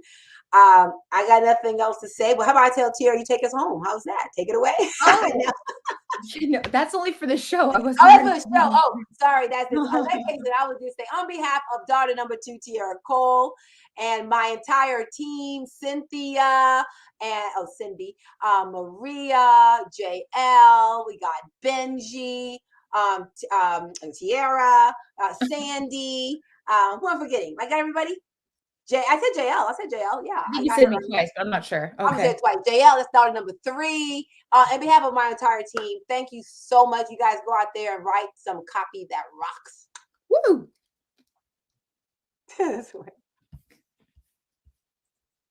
Speaker 1: I got nothing else to say. Well, how about I tell Tiara, you take us home? How's that? Take it away.
Speaker 3: No, that's only for the show. I was
Speaker 1: Oh, that's for the show. Oh, sorry. That's it. In that case, then I would just say, on behalf of daughter number 2, Tiara Cole, and my entire team, Cynthia and Cindy, Maria, JL, we got Benji, Tiara, Sandy. Who I'm forgetting? I got everybody. I said JL. Yeah.
Speaker 3: I think you said me twice, but I'm not sure.
Speaker 1: I
Speaker 3: Okay.
Speaker 1: said twice. JL, that's daughter number 3. On behalf of my entire team, thank you so much. You guys go out there and write some copy that rocks.
Speaker 3: Woo!
Speaker 1: This way.